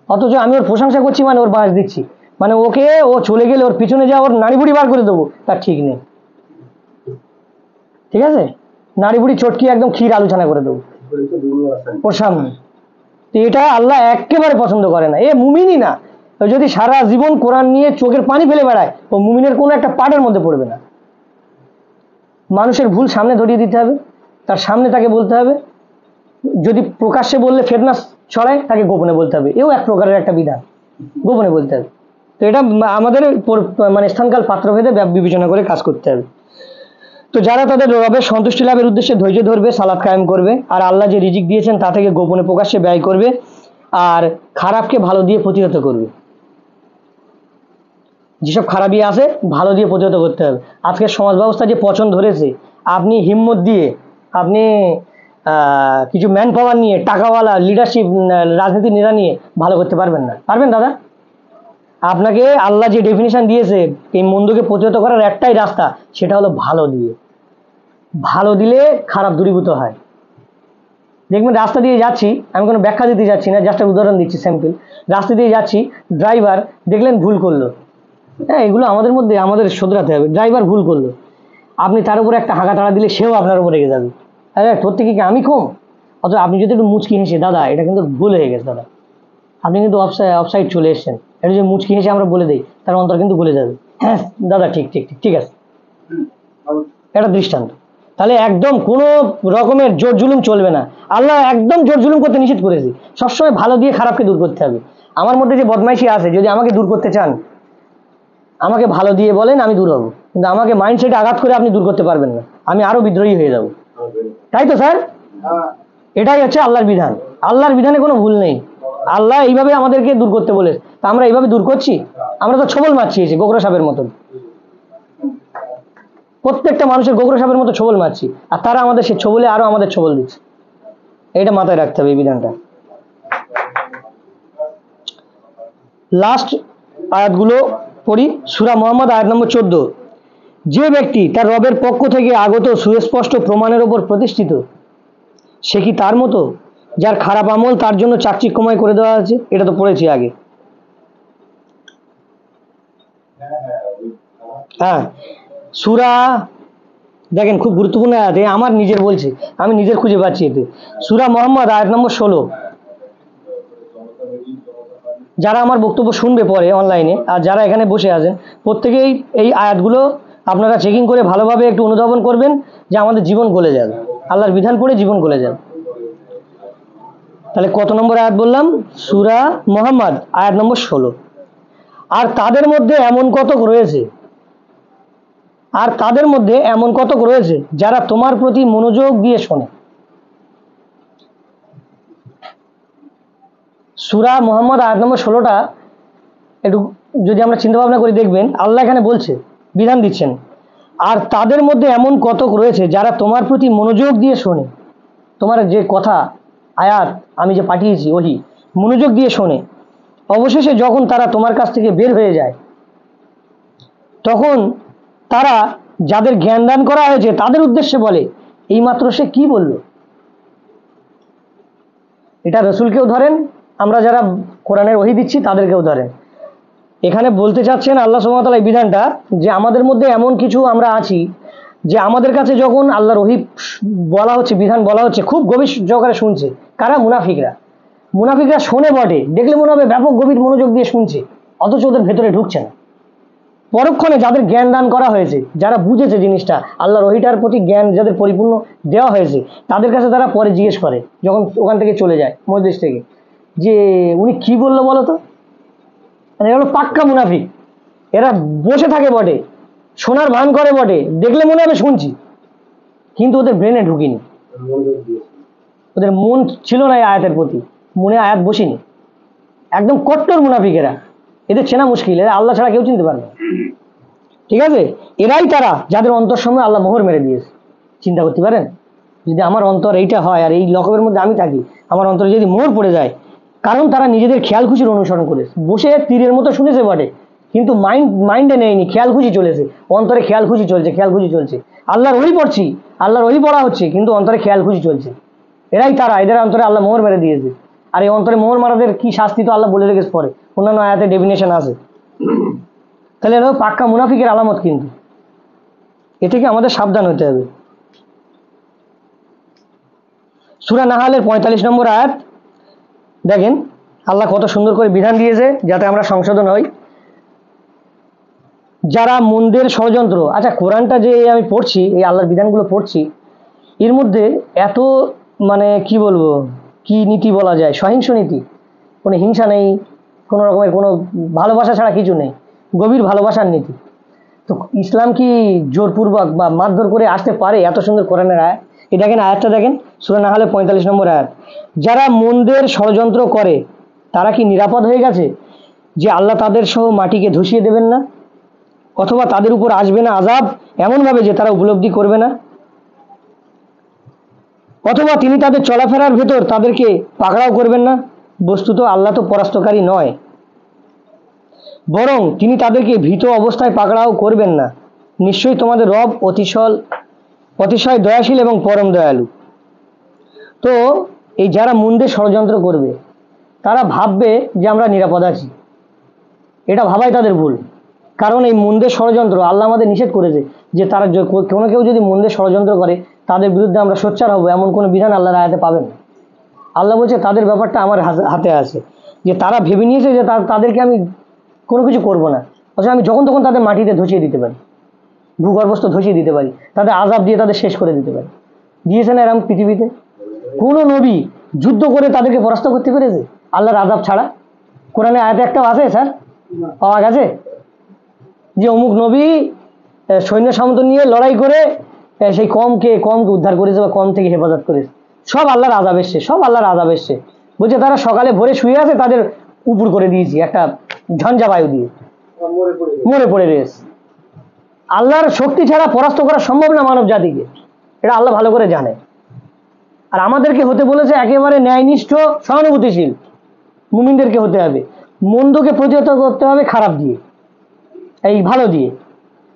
অথচ আমি ওর প্রশংসা করছি মানে ওর বাঁশ দিচ্ছি, মানে ওকে ও চলে গেলে ওর পিছনে যা ওর নাড়ি বুড়ি বার করে দেবো, তার ঠিক নেই। ঠিক আছে, নাড়ি বুড়ি চটকি একদম ক্ষীর আলোচনা করে দেবো ওর সামনে। তো এটা আল্লাহ একেবারে পছন্দ করে না, এ মুমিনই না। যদি সারা জীবন কোরআন নিয়ে চোখের পানি ফেলে বেড়ায়, ও মুমিনের কোনো একটা পার্টের মধ্যে পড়বে না। মানুষের ভুল সামনে ধরিয়ে দিতে হবে, তার সামনে তাকে বলতে হবে। যদি প্রকাশ্যে বললে ফেতনা ছড়ায়, তাকে গোপনে বলতে হবে। এও এক প্রকারের একটা বিধান, গোপনে বলতে হবে। তো এটা আমাদের মানে স্থানকাল পাত্রভেদে বিবেচনা করে কাজ করতে হবে। তো যারা তাদের রবের সন্তুষ্টি লাভের উদ্দেশ্যে ধৈর্য ধরবে, সালাত কায়েম করবে, আর আল্লাহ যে রিজিক দিয়েছেন তা থেকে গোপনে প্রকাশ্যে ব্যয় করবে, আর খারাপকে ভালো দিয়ে প্রতিহত করবে। যেসব খারাপই আছে ভালো দিয়ে প্রতিহত করতে হবে। আজকের সমাজ ব্যবস্থা যে পচন ধরেছে, আপনি হিম্মত দিয়ে, আপনি কিছু ম্যান পাওয়ার নিয়ে, টাকাওয়ালা লিডারশিপ, রাজনীতি নেতা নিয়ে ভালো করতে পারবেন না। পারবেন দাদা? আপনাকে আল্লাহ যে ডেফিনিশন দিয়েছে এই মন্দকে প্রতিহত করার একটাই রাস্তা, সেটা হলো ভালো দিয়ে। ভালো দিলে খারাপ দূরীভূত হয়। দেখবেন রাস্তা দিয়ে যাচ্ছি, আমি কোনো ব্যাখ্যা দিতে যাচ্ছি না, জাস্ট উদাহরণ দিচ্ছি, স্যাম্পল। রাস্তা দিয়ে যাচ্ছি, ড্রাইভার দেখলেন ভুল করলো, হ্যাঁ এগুলো আমাদের মধ্যে আমাদের শোধরাতে হবে। ড্রাইভার ভুল করলো, আপনি তার উপরে একটা হাঁকা তাড়া দিলে সেও আপনার উপরে রেগে যাবে, আরে তোর থেকে কি আমি কম? অথবা আপনি যদি একটু মুচকি হেসে, দাদা এটা কিন্তু ভুল হয়ে গেছে দাদা, আপনি কিন্তু অফসাইড চলে এসছেন, এটা যদি মুচকি হেসে আমরা বলে দিই, তার অন্তর কিন্তু বলে যাবে, হ্যাঁ দাদা ঠিক ঠিক ঠিক ঠিক আছে। এটা দৃষ্টান্ত। তাহলে একদম কোনো রকমের জোর জুলুম চলবে না। আল্লাহ একদম জোর জুলুম করতে নিষেধ করেছি। সবসময় ভালো দিয়ে খারাপকে দূর করতে হবে। আমার মধ্যে যে বদমাইশি আছে, যদি আমাকে দূর করতে চান, আমাকে ভালো দিয়ে বলেন, আমি দূর হব। কিন্তু আমাকে মাইন্ডসেটে আঘাত করে আপনি দূর করতে পারবেন না, আমি আরো বিদ্রোহী হয়ে যাব। তাই তো স্যার? এটাই হচ্ছে আল্লাহর বিধান। আল্লাহর বিধানে কোনো ভুল নেই। আল্লাহ এইভাবে আমাদেরকে দূর করতে বলে, তা আমরা এইভাবে দূর করছি? আমরা তো ছবল মারছি এসে গোকরা সাপের মতন। প্রত্যেকটা মানুষের গোকরা সাপের মতো ছবল মারছি, আর তারা আমাদের সে ছবলে আরো আমাদের ছবল দিচ্ছে। এটা মাথায় রাখতে হবে এই বিধানটা। লাস্ট আয়াতগুলো পড়ি। সূরা মুহাম্মদ আয়াত নম্বর 14। যে ব্যক্তি তার রবের পক্ষ থেকে আগত সুস্পষ্ট প্রমাণের উপর প্রতিষ্ঠিত, সে কি তার মতো যার খারাপ আমল তার জন্য চাকচিক্যময় করে দেওয়া আছে? এটা তো পড়েছি আগে। হ্যাঁ, সূরা দেখেন খুব গুরুত্বপূর্ণ আয়াত, আমার নিজের বলছি, আমি নিজের খুঁজে পাচ্ছি এতে। সূরা মুহাম্মদ আয়াত নম্বর 16। যারা আমার বক্তব্য শুনবে পরে অনলাইনে, আর যারা এখানে বসে আছেন, প্রত্যেকেই এই আয়াতগুলো আপনারা চেকিং করে ভালোভাবে একটু অনুধাবন করবেন, যে আমাদের জীবন গলে যাবে, আল্লাহর বিধান পড়ে জীবন গলে যাবে। তাহলে কত নম্বর আয়াত বললাম? সূরা মুহাম্মদ আয়াত নম্বর 16। আর তাদের মধ্যে এমন কতক রয়েছে, আর তাদের মধ্যে এমন কতক রয়েছে যারা তোমার প্রতি মনোযোগ দিয়ে শোনে। সূরা মুহাম্মদ আয়াত নম্বর 16টা একটু যদি আমরা চিন্তা ভাবনা করি, দেখবেন আল্লাহ এখানে বলছে, বিধান দিচ্ছেন, আর তাদের মধ্যে এমন কতক রয়েছে যারা তোমার প্রতি মনোযোগ দিয়ে শোনে। তোমার যে কথা, আয়াত আমি যে পাঠিয়েছি, ওহি মনোযোগ দিয়ে শোনে। অবশেষে যখন তারা তোমার কাছ থেকে বের হয়ে যায়, তখন তারা যাদের জ্ঞান দান করা হয়েছে তাদের উদ্দেশ্যে বলে, এইমাত্র সে কি বলল। এটা রসুলকেও ধরেন, আমরা যারা কোরআনের ওহী দিচ্ছি তাদেরকেও ধরেন। এখানে বলতে চাচ্ছেন আল্লাহ সুবহানাহু ওয়া তাআলা এই বিধানটা, যে আমাদের মধ্যে এমন কিছু আমরা আছি, যে আমাদের কাছে যখন আল্লাহর ওহী বলা হচ্ছে, বিধান বলা হচ্ছে, খুব গভীর সহকারে শুনছে। কারা? মুনাফিকরা। মুনাফিকরা শোনে বটে, দেখলে মনে হবে ব্যাপক গভীর মনোযোগ দিয়ে শুনছে, অথচ ওদের ভেতরে ঢুকছে না। পরক্ষণে যাদের জ্ঞান দান করা হয়েছে, যারা বুঝেছে জিনিসটা, আল্লাহর ওহীটার প্রতি জ্ঞান যাদের পরিপূর্ণ দেওয়া হয়েছে, তাদের কাছে তারা পরে জিজ্ঞেস করে, যখন ওখান থেকে চলে যায় মজলিস থেকে, যে উনি কি বললো বলো তো। মানে এরা হলো পাক্কা মুনাফিক। এরা বসে থাকে বটে, শোনার ভান করে বটে, দেখলে মনে হবে শুনছি, কিন্তু ওদের ব্রেনে ঢুকিনি, ওদের মন ছিল না এই আয়াতের প্রতি, মনে আয়াত বসিনি। একদম কট্টর মুনাফিক এরা, এদের চেনা মুশকিল, এরা আল্লাহ ছাড়া কেউ চিনতে পারবে না। ঠিক আছে, এরাই তারা যাদের অন্তর সময় আল্লাহ মোহর মেরে দিয়েছে। চিন্তা করতে পারেন, যদি আমার অন্তর এইটা হয় আর এই লকবের মধ্যে আমি থাকি, আমার অন্তরে যদি মোহর পড়ে যায়, কারণ তারা নিজেদের খেয়াল খুশির অনুসরণ করেছে। বসে তীরের মতো শুনেছে বটে, কিন্তু মাইন্ডে নেয়নি, খেয়াল খুশি চলেছে, অন্তরে খেয়াল খুশি চলছে, খেয়াল খুশি চলছে। আল্লাহর ওহী পড়ছি, আল্লাহর ওহী পড়া হচ্ছে, কিন্তু অন্তরে খেয়াল খুশি চলছে। এরাই তারা, এদের অন্তরে আল্লাহ মোহর মেরে দিয়েছে। আর এই অন্তরে মোহর মারাদের কি শাস্তি তো আল্লাহ বলে রেখেছে পরে, অন্যান্য আয়াতে ডেফিনেশন আছে। তাহলে এরা পাক্কা মুনাফিকের আলামত, কিন্তু এ থেকে আমাদের সাবধান হতে হবে। সূরা নাহালের 45 নম্বর আয়াত দেখেন, আল্লাহ কত সুন্দর করে বিধান দিয়েছে যাতে আমরা সংশোধন হই। যারা মন্দের ষড়যন্ত্র, আচ্ছা কোরআনটা যে আমি পড়ছি, এই আল্লাহর বিধানগুলো পড়ছি, এর মধ্যে এত মানে কি বলবো, কি নীতি বলা যায়, সহিংস নীতি, কোনো হিংসা নেই, কোনো রকমের কোনো ভালোবাসা ছাড়া কিছু নেই, গভীর ভালোবাসার নীতি। তো ইসলাম কি জোরপূর্বক বা মারধর করে আসতে পারে? এত সুন্দর কোরআনের আয়াত, এই দেখেন আয়াতটা দেখেন, সূরা নাহলে 45 নম্বর আয়াত। যারা মন্দের ষড়যন্ত্র করে তারা কি নিরাপদ হয়ে গেছে যে আল্লাহ তাদের সহ মাটিকে ধসিয়ে দেবেন না, অথবা তাদের উপর আসবে না আযাব এমনভাবে যে তারা উপলব্ধি করবে না, অথবা তিনি তাদের চলাফেরার ভেতর তাদেরকে পাকড়াও করবেন না। বস্তুত আল্লাহ তো পরাস্তকারী নয়, বরং তিনি তাদেরকে ভীত অবস্থায় পাকড়াও করবেন না। নিশ্চয়ই তোমাদের রব অতিশয় দয়াশীল এবং পরম দয়ালু। তো এই যারা মন্দের ষড়যন্ত্র করবে তারা ভাববে যে আমরা নিরাপদ আছি, এটা ভাবাই তাদের ভুল। কারণ এই মন্দের ষড়যন্ত্র আল্লাহ আমাদের নিষেধ করেছে যে তারা কোনো কেউ যদি মন্দের ষড়যন্ত্র করে তাদের বিরুদ্ধে আমরা সোচ্চার হব, এমন কোনো বিধান আল্লাহর আয়াতে পাবেন না। আল্লাহ বলছে তাদের ব্যাপারটা আমার হাতে আছে, যে তারা ভেবে নিয়েছে যে তাদেরকে আমি কোনো কিছু করব না, অথচ আমি যখন তখন তাদের মাটিতে ধসিয়ে দিতে পারি, ভূগর্ভস্থ ধসিয়ে দিতে পারি, তাদের আযাব দিয়ে তাদের শেষ করে দিতে পারি। দিয়েছে না এরকম পৃথিবীতে? কোনো নবী যুদ্ধ করে তাদেরকে পরাস্ত করতে পেরেছে আল্লাহর আযাব ছাড়া? কোরআনে আয়াতে একটাও আছে স্যার, পাওয়া গেছে যে অমুক নবী সৈন্য সামন্ত নিয়ে লড়াই করে সেই কমকে উদ্ধার করেছে বা কম থেকে হেফাজত করেছে? সব আল্লাহর আযাব এসছে, সব আল্লাহর আযাব এসছে। বলছে তারা সকালে ভোরে শুয়ে আছে, তাদের উপর করে দিয়েছি একটা ঝঞ্ঝা বায়ু দিয়ে, মরে পড়ে রয়েছে। আল্লাহর শক্তি ছাড়া পরাস্ত করা সম্ভব না মানব জাতিকে, এটা আল্লাহ ভালো করে জানে। আর আমাদেরকে হতে বলেছে একেবারে ন্যায়নিষ্ঠ সহানুভূতিশীল, মুমিনদেরকে হতে হবে, মন্দকে প্রতিহত করতে হবে খারাপ দিয়ে, এই ভালো দিয়ে।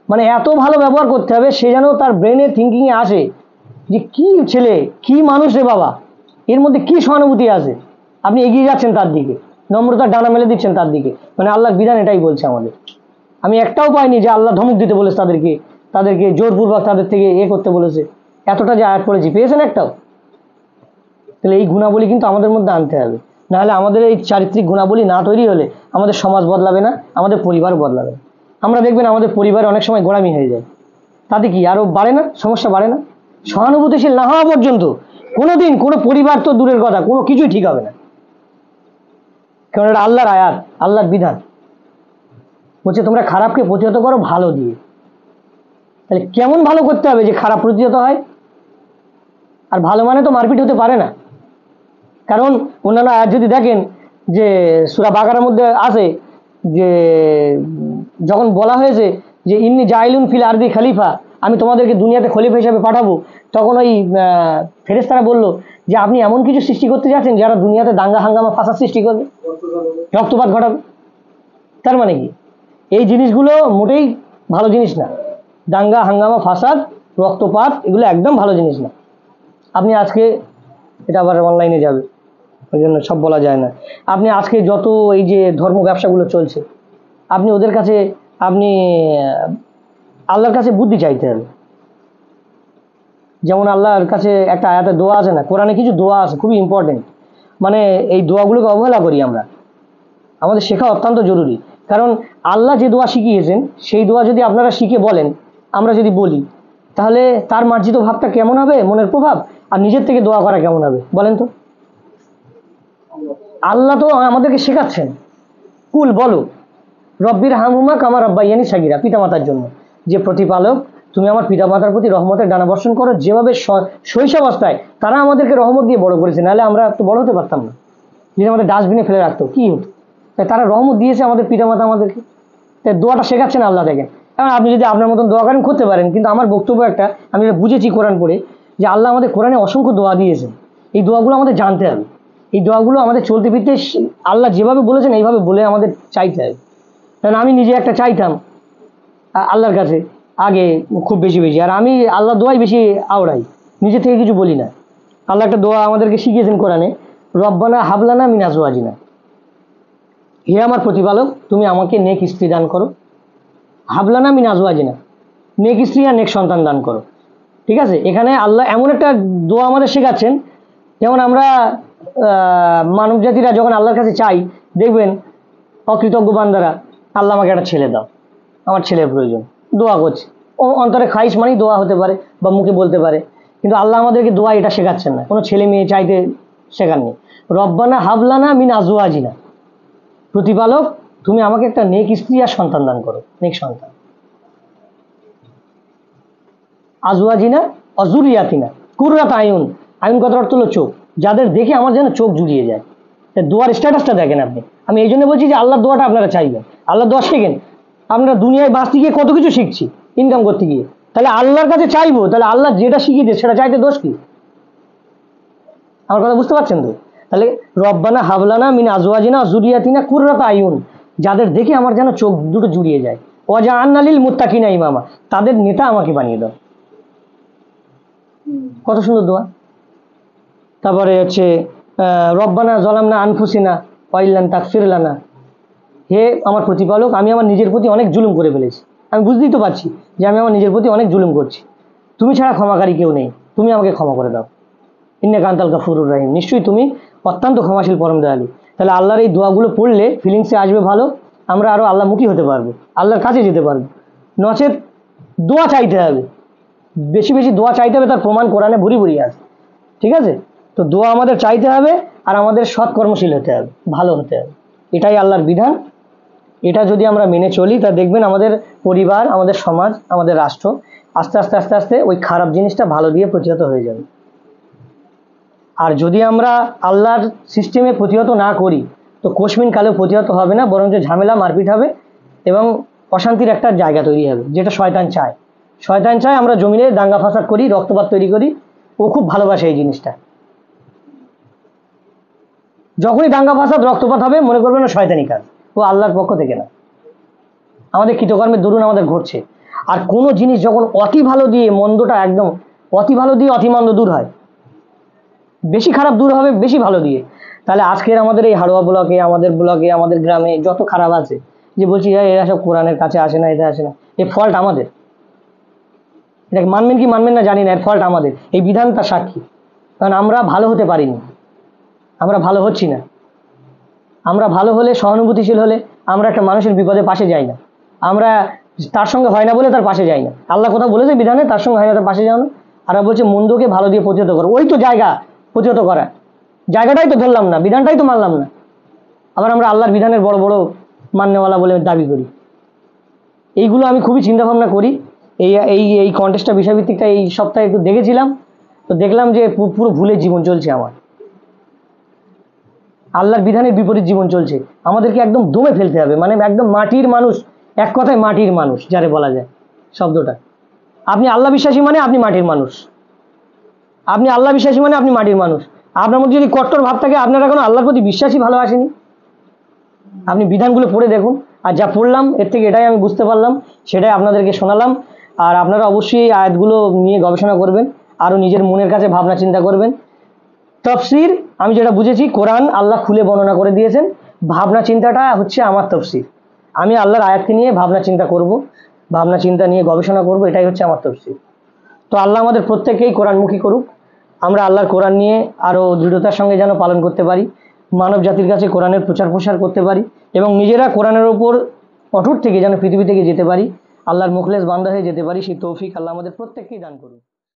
মানে এত ভালো ব্যবহার করতে হবে সে যেন তার ব্রেনে থিঙ্কিংয়ে আসে যে কি ছেলে, কি মানুষ রে বাবা, এর মধ্যে কি সহানুভূতি আছে। আপনি এগিয়ে যাচ্ছেন তার দিকে, নম্রতার ডানা মেলে দিচ্ছেন তার দিকে। মানে আল্লাহর বিধান এটাই বলছে আমাদের। আমি একটাও পাইনি যে আল্লাহ ধমক দিতে বলেছে তাদেরকে জোরপূর্বক তাদের থেকে করতে বলেছে। এতটা যে আয়াত পড়েছি, পেয়েছেন একটাও? তাহলে এই গুণাবলী কিন্তু আমাদের মধ্যে আনতে হবে, নাহলে আমাদের এই চারিত্রিক গুণাবলী না তৈরি হলে আমাদের সমাজ বদলাবে না, আমাদের পরিবার বদলাবে না। আমরা দেখবেন আমাদের পরিবারে অনেক সময় গোঁড়ামি হয়ে যায়, তাতে কি আরো বাড়ে না, সমস্যা বাড়ে না? সহানুভূতিশীল না হওয়া পর্যন্ত কোনোদিন কোনো পরিবার তো দূরের কথা, কোনো কিছুই ঠিক হবে না। কারণ এটা আল্লাহর আয়াত, আল্লাহর বিধান। বলছে তোমরা খারাপকে প্রতিহত করো ভালো দিয়ে। তাহলে কেমন ভালো করতে হবে যে খারাপ প্রতিহত হয়? আর ভালো মানে তো মারপিট হতে পারে না। কারণ অন্যান্য আয়াত যদি দেখেন যে সূরা বাকারার মধ্যে আছে যে যখন বলা হয়েছে যে ইন্নী জাইলুন ফিল আরদি খলিফা, আমি তোমাদেরকে দুনিয়াতে খলিফা হিসেবে পাঠাবো, তখন ওই ফেরেশতারা বলল যে আপনি এমন কিছু সৃষ্টি করতে যাচ্ছেন যারা দুনিয়াতে দাঙ্গা হাঙ্গামা ফাসাদ সৃষ্টি করবে, রক্তপাত ঘটাবে। তার মানে কি এই জিনিসগুলো মোটেই ভালো জিনিস না। দাঙ্গা হাঙ্গামা ফাসাদ রক্তপাত এগুলো একদম ভালো জিনিস না। আপনি আজকে এটা আবার অনলাইনে যাবে, ওই জন্য সব বলা যায় না। আপনি আজকে যত এই যে ধর্ম ব্যবসাগুলো চলছে, আপনি ওদের কাছে আপনি আল্লাহর কাছে বুদ্ধি চাইতে হবে। যেমন আল্লাহর কাছে একটা আয়াতে দোয়া আছে না, কোরআনে কিছু দোয়া আছে খুবই ইম্পর্টেন্ট। মানে এই দোয়াগুলোকে অবহেলা করি আমরা, আমাদের শেখা অত্যন্ত জরুরি। কারণ আল্লাহ যে দোয়া শিখিয়েছেন সেই দোয়া যদি আপনারা শিখে বলেন, আমরা যদি বলি, তাহলে তার মার্জিত ভাবটা কেমন হবে, মনের প্রভাব, আর নিজের থেকে দোয়া করা কেমন হবে বলেন তো? আল্লাহ তো আমাদেরকে শেখাচ্ছেন, কুল বলো রব্বির হামহুমা কামা রাব্বায়ানি সাগীরা, পিতামাতার জন্য যে প্রতিপালক তুমি আমার পিতামাতার প্রতি রহমতের ডানা বর্ষণ করো, যেভাবে শৈশবাবস্থায় তারা আমাদেরকে রহমত দিয়ে বড় করেছে, নাহলে আমরা তো বড় হতে পারতাম না। যদি আমাদের ডাস্টবিনে ফেলে রাখতো কি হতো? তাই তারা রহমত দিয়েছে আমাদের পিতামাতা আমাদেরকে, তাই দোয়াটা শেখাচ্ছেন আল্লাহ থেকে। কারণ আপনি যদি আপনার মতন দোয়া করেন করতে পারেন, কিন্তু আমার বক্তব্য একটা, আমি বুঝেছি কোরআন পড়ে যে আল্লাহ আমাদের কোরআনে অসংখ্য দোয়া দিয়েছেন। এই দোয়াগুলো আমাদের জানতে হবে, এই দোয়াগুলো আমাদের চলতে ফিরতে আল্লাহ যেভাবে বলেছেন এইভাবে বলে আমাদের চাইতে হবে। কারণ আমি নিজে একটা চাইতাম আল্লাহর কাছে আগে খুব বেশি, আর আমি আল্লাহ দোয়াই বেশি আওড়াই, নিজে থেকে কিছু বলি না। আল্লাহ একটা দোয়া আমাদেরকে শিখিয়েছেন কোরআনে, রব্বানা হাবলানা মিন আজওয়াজিনা, হে আমার প্রতিপালক তুমি আমাকে নেক স্ত্রী দান করো, হাবলানা মিন আজওয়াজিনা, নেক স্ত্রী আর নেক সন্তান দান করো। ঠিক আছে, এখানে আল্লাহ এমন একটা দোয়া আমাদের শেখাচ্ছেন, যেমন আমরা মানব জাতিরা যখন আল্লাহর কাছে চাই, দেখবেন অকৃতজ্ঞ বান্দারা, আল্লাহ আমাকে একটা ছেলে দাও, আমার ছেলের প্রয়োজন, দোয়া করছে। অন্তরে খাইশ মানেই দোয়া হতে পারে বা মুখে বলতে পারে, কিন্তু আল্লাহ আমাদেরকে দোয়া এটা শেখাচ্ছেন না, কোনো ছেলে মেয়ে চাইতে শেখাননি। রব্বানা হাবলানা মিন আজওয়াজিনা, প্রতিপালক তুমি আমাকে একটা নেক স্ত্রী আর সন্তান দান করো, নেক সন্তান। আজওয়াজিনা অজুরিয়াতিনা কুররাত আয়ুন। আয়ুন কথার অর্থ হলো চোখ, যাদের দেখে আমার যেন চোখ জুড়িয়ে যায়। দোয়ার স্ট্যাটাসটা দেখেন আপনি। আমি এই জন্য বলছি যে আল্লাহর দোয়াটা আপনারা চাইবেন, আল্লাহর দোয়া শেখেন। আমরা দুনিয়ায় বাঁচতে গিয়ে কত কিছু শিখছি ইনকাম করতে গিয়ে, তাহলে আল্লাহর কাছে চাইবো, তাহলে আল্লাহ যেটা শিখিয়ে দেয় সেটা চাইতে দোষ কি? আমার কথা বুঝতে পারছেন তো? তাহলে রব্বানা হাবলানা মিন আজওয়াজিনা যুরিয়াতিনা কুররাতা আয়ুন, যাদের দেখে আমার যেন চোখ দুটো জুড়িয়ে যায়। ওয়াজআলনা লিল মুত্তাকিনা ইমামা, তাদের নেতা আমাকে বানিয়ে দাও। কত সুন্দর দোয়া। তারপরে হচ্ছে রব্বানা জলামনা আনফুসিনা ওয়া ইল্লাম তাগফির লানা, হে আমার প্রতিপালক, আমি আমার নিজের প্রতি অনেক জুলুম করে ফেলেছি। আমি বুঝতেই তো পারছি যে আমি আমার নিজের প্রতি অনেক জুলুম করছি, তুমি ছাড়া ক্ষমাকারী কেউ নেই, তুমি আমাকে ক্ষমা করে দাও। ইন্নাকা আনতাল গাফুরুর রহিম, নিশ্চয়ই তুমি অত্যন্ত ক্ষমাশীল পরম দয়ালু। তাহলে আল্লাহর এই দোয়াগুলো পড়লে ফিলিংসে আসবে ভালো, আমরা আরও আল্লাহমুখী হতে পারবো, আল্লাহর কাছে যেতে পারবো। নচেত দোয়া চাইতে হবে, বেশি বেশি দোয়া চাইতে হবে, তার প্রমাণ কোরআনে ভরি ভরি আছে। ঠিক আছে? তো দোয়া আমাদের চাইতে হবে, আর আমাদের সৎকর্মশীল হতে হবে, ভালো হতে হবে। এটাই আল্লাহর বিধান। এটা যদি আমরা মেনে চলি, তা দেখবেন আমাদের পরিবার, আমাদের সমাজ, আমাদের রাষ্ট্র আস্তে আস্তে আস্তে আস্তে ওই খারাপ জিনিসটা ভালো দিয়ে প্রতিহত হয়ে যাবে। আর যদি আমরা আল্লাহর সিস্টেমে প্রতিহত না করি, তো কোশমিন কালেও প্রতিহত হবে না, বরঞ্চ ঝামেলা মারপিট হবে এবং অশান্তির একটা জায়গা তৈরি হবে, যেটা শয়তান চায়। শয়তান চায় আমরা জমিনে দাঙ্গা ফাসাদ করি, রক্তপাত তৈরি করি। ও খুব ভালোবাসে এই জিনিসটা। যখনই দাঙ্গা ফাসাদ রক্তপাত হবে, মনে করবেন না শয়তানি কাজ, ও আল্লাহর পক্ষ থেকে না। আমাদের কৃতকর্মের দরুন আমাদের ঘটছে। আর কোনো জিনিস যখন অতি ভালো দিয়ে মন্দটা, একদম অতি ভালো দিয়ে অতি মন্দ দূর হয়, বেশি খারাপ দূর হবে বেশি ভালো দিয়ে। তাহলে আজকের আমাদের এই হাড়োয়া ব্লকে, আমাদের ব্লকে, আমাদের গ্রামে যত খারাপ আছে, যে বলছি এরা সব কোরআনের কাছে আসে না, এটা আসে না, এই ফল্ট আমাদের। এটাকে মানবেন কি মানবেন না জানি না, এর ফল্ট আমাদের। এই বিধান তার সাক্ষী। কারণ আমরা ভালো হতে পারিনি, আমরা ভালো হচ্ছি না। আমরা ভালো হলে, সহানুভূতিশীল হলে, আমরা একটা মানুষের বিপদে পাশে যাই না। আমরা তার সঙ্গে হয় না বলে তার পাশে যাই না। আল্লাহ কোথাও বলেছে বিধানে তার সঙ্গে হয় না তার পাশে যাও না। আর বলছে মন্দকে ভালো দিয়ে প্রতিহত করো, ওই তো জায়গা প্রতিহত করা, জায়গাটাই তো ধরলাম না, বিধানটাই তো মানলাম না। আবার আমরা আল্লাহর বিধানের বড় বড় মান্যওয়ালা বলে দাবি করি। এইগুলো আমি খুবই চিন্তা ভাবনা করি। এই এই এই কন্টেস্টটা, বিষয়ভিত্তিকটা এই সপ্তাহে একটু দেখেছিলাম, তো দেখলাম যে পুরো ভুলে জীবন চলছে আমার। আল্লাহর বিধানের বিপরীত জীবন চলছে। আমাদেরকে একদম দমে ফেলতে হবে, মানে একদম মাটির মানুষ, এক কথায় মাটির মানুষ যারে বলা যায় শব্দটা। আপনি আল্লাহ বিশ্বাসী মানে আপনি মাটির মানুষ, আপনি আল্লাহ বিশ্বাসী মানে আপনি মাটির মানুষ। আপনার মধ্যে যদি কট্টর ভাব থাকে, আপনার এখনো আল্লাহর প্রতি বিশ্বাসই ভালো আসেনি। আপনি বিধানগুলো পড়ে দেখুন। আর যা পড়লাম এর থেকে এটাই আমি বুঝতে পারলাম, সেটাই আপনাদেরকে শোনালাম। আর আপনারা অবশ্যই এই আয়াতগুলো নিয়ে গবেষণা করবেন, আরও নিজের মনের কাছে ভাবনা চিন্তা করবেন। তফসির আমি যেটা বুঝেছি, কোরআন আল্লাহ খুলে বর্ণনা করে দিয়েছেন, ভাবনা চিন্তাটা হচ্ছে আমার তফসির। আমি আল্লাহর আয়াতকে নিয়ে ভাবনা চিন্তা করব, ভাবনা চিন্তা নিয়ে গবেষণা করব, এটাই হচ্ছে আমার তফসির। তো আল্লাহ আমাদের প্রত্যেকেই কোরআনমুখী করুক, আমরা আল্লাহর কোরআন নিয়ে আরও দৃঢ়তার সঙ্গে যেন পালন করতে পারি, মানব জাতির কাছে কোরআনের প্রচার প্রসার করতে পারি, এবং নিজেরা কোরআনের ওপর অটুট থেকে যেন পৃথিবী থেকে যেতে পারি, আল্লাহর মুখলেস বান্দা হয়ে যেতে পারি। সেই তৌফিক আল্লাহ আমাদের প্রত্যেককেই দান করুন।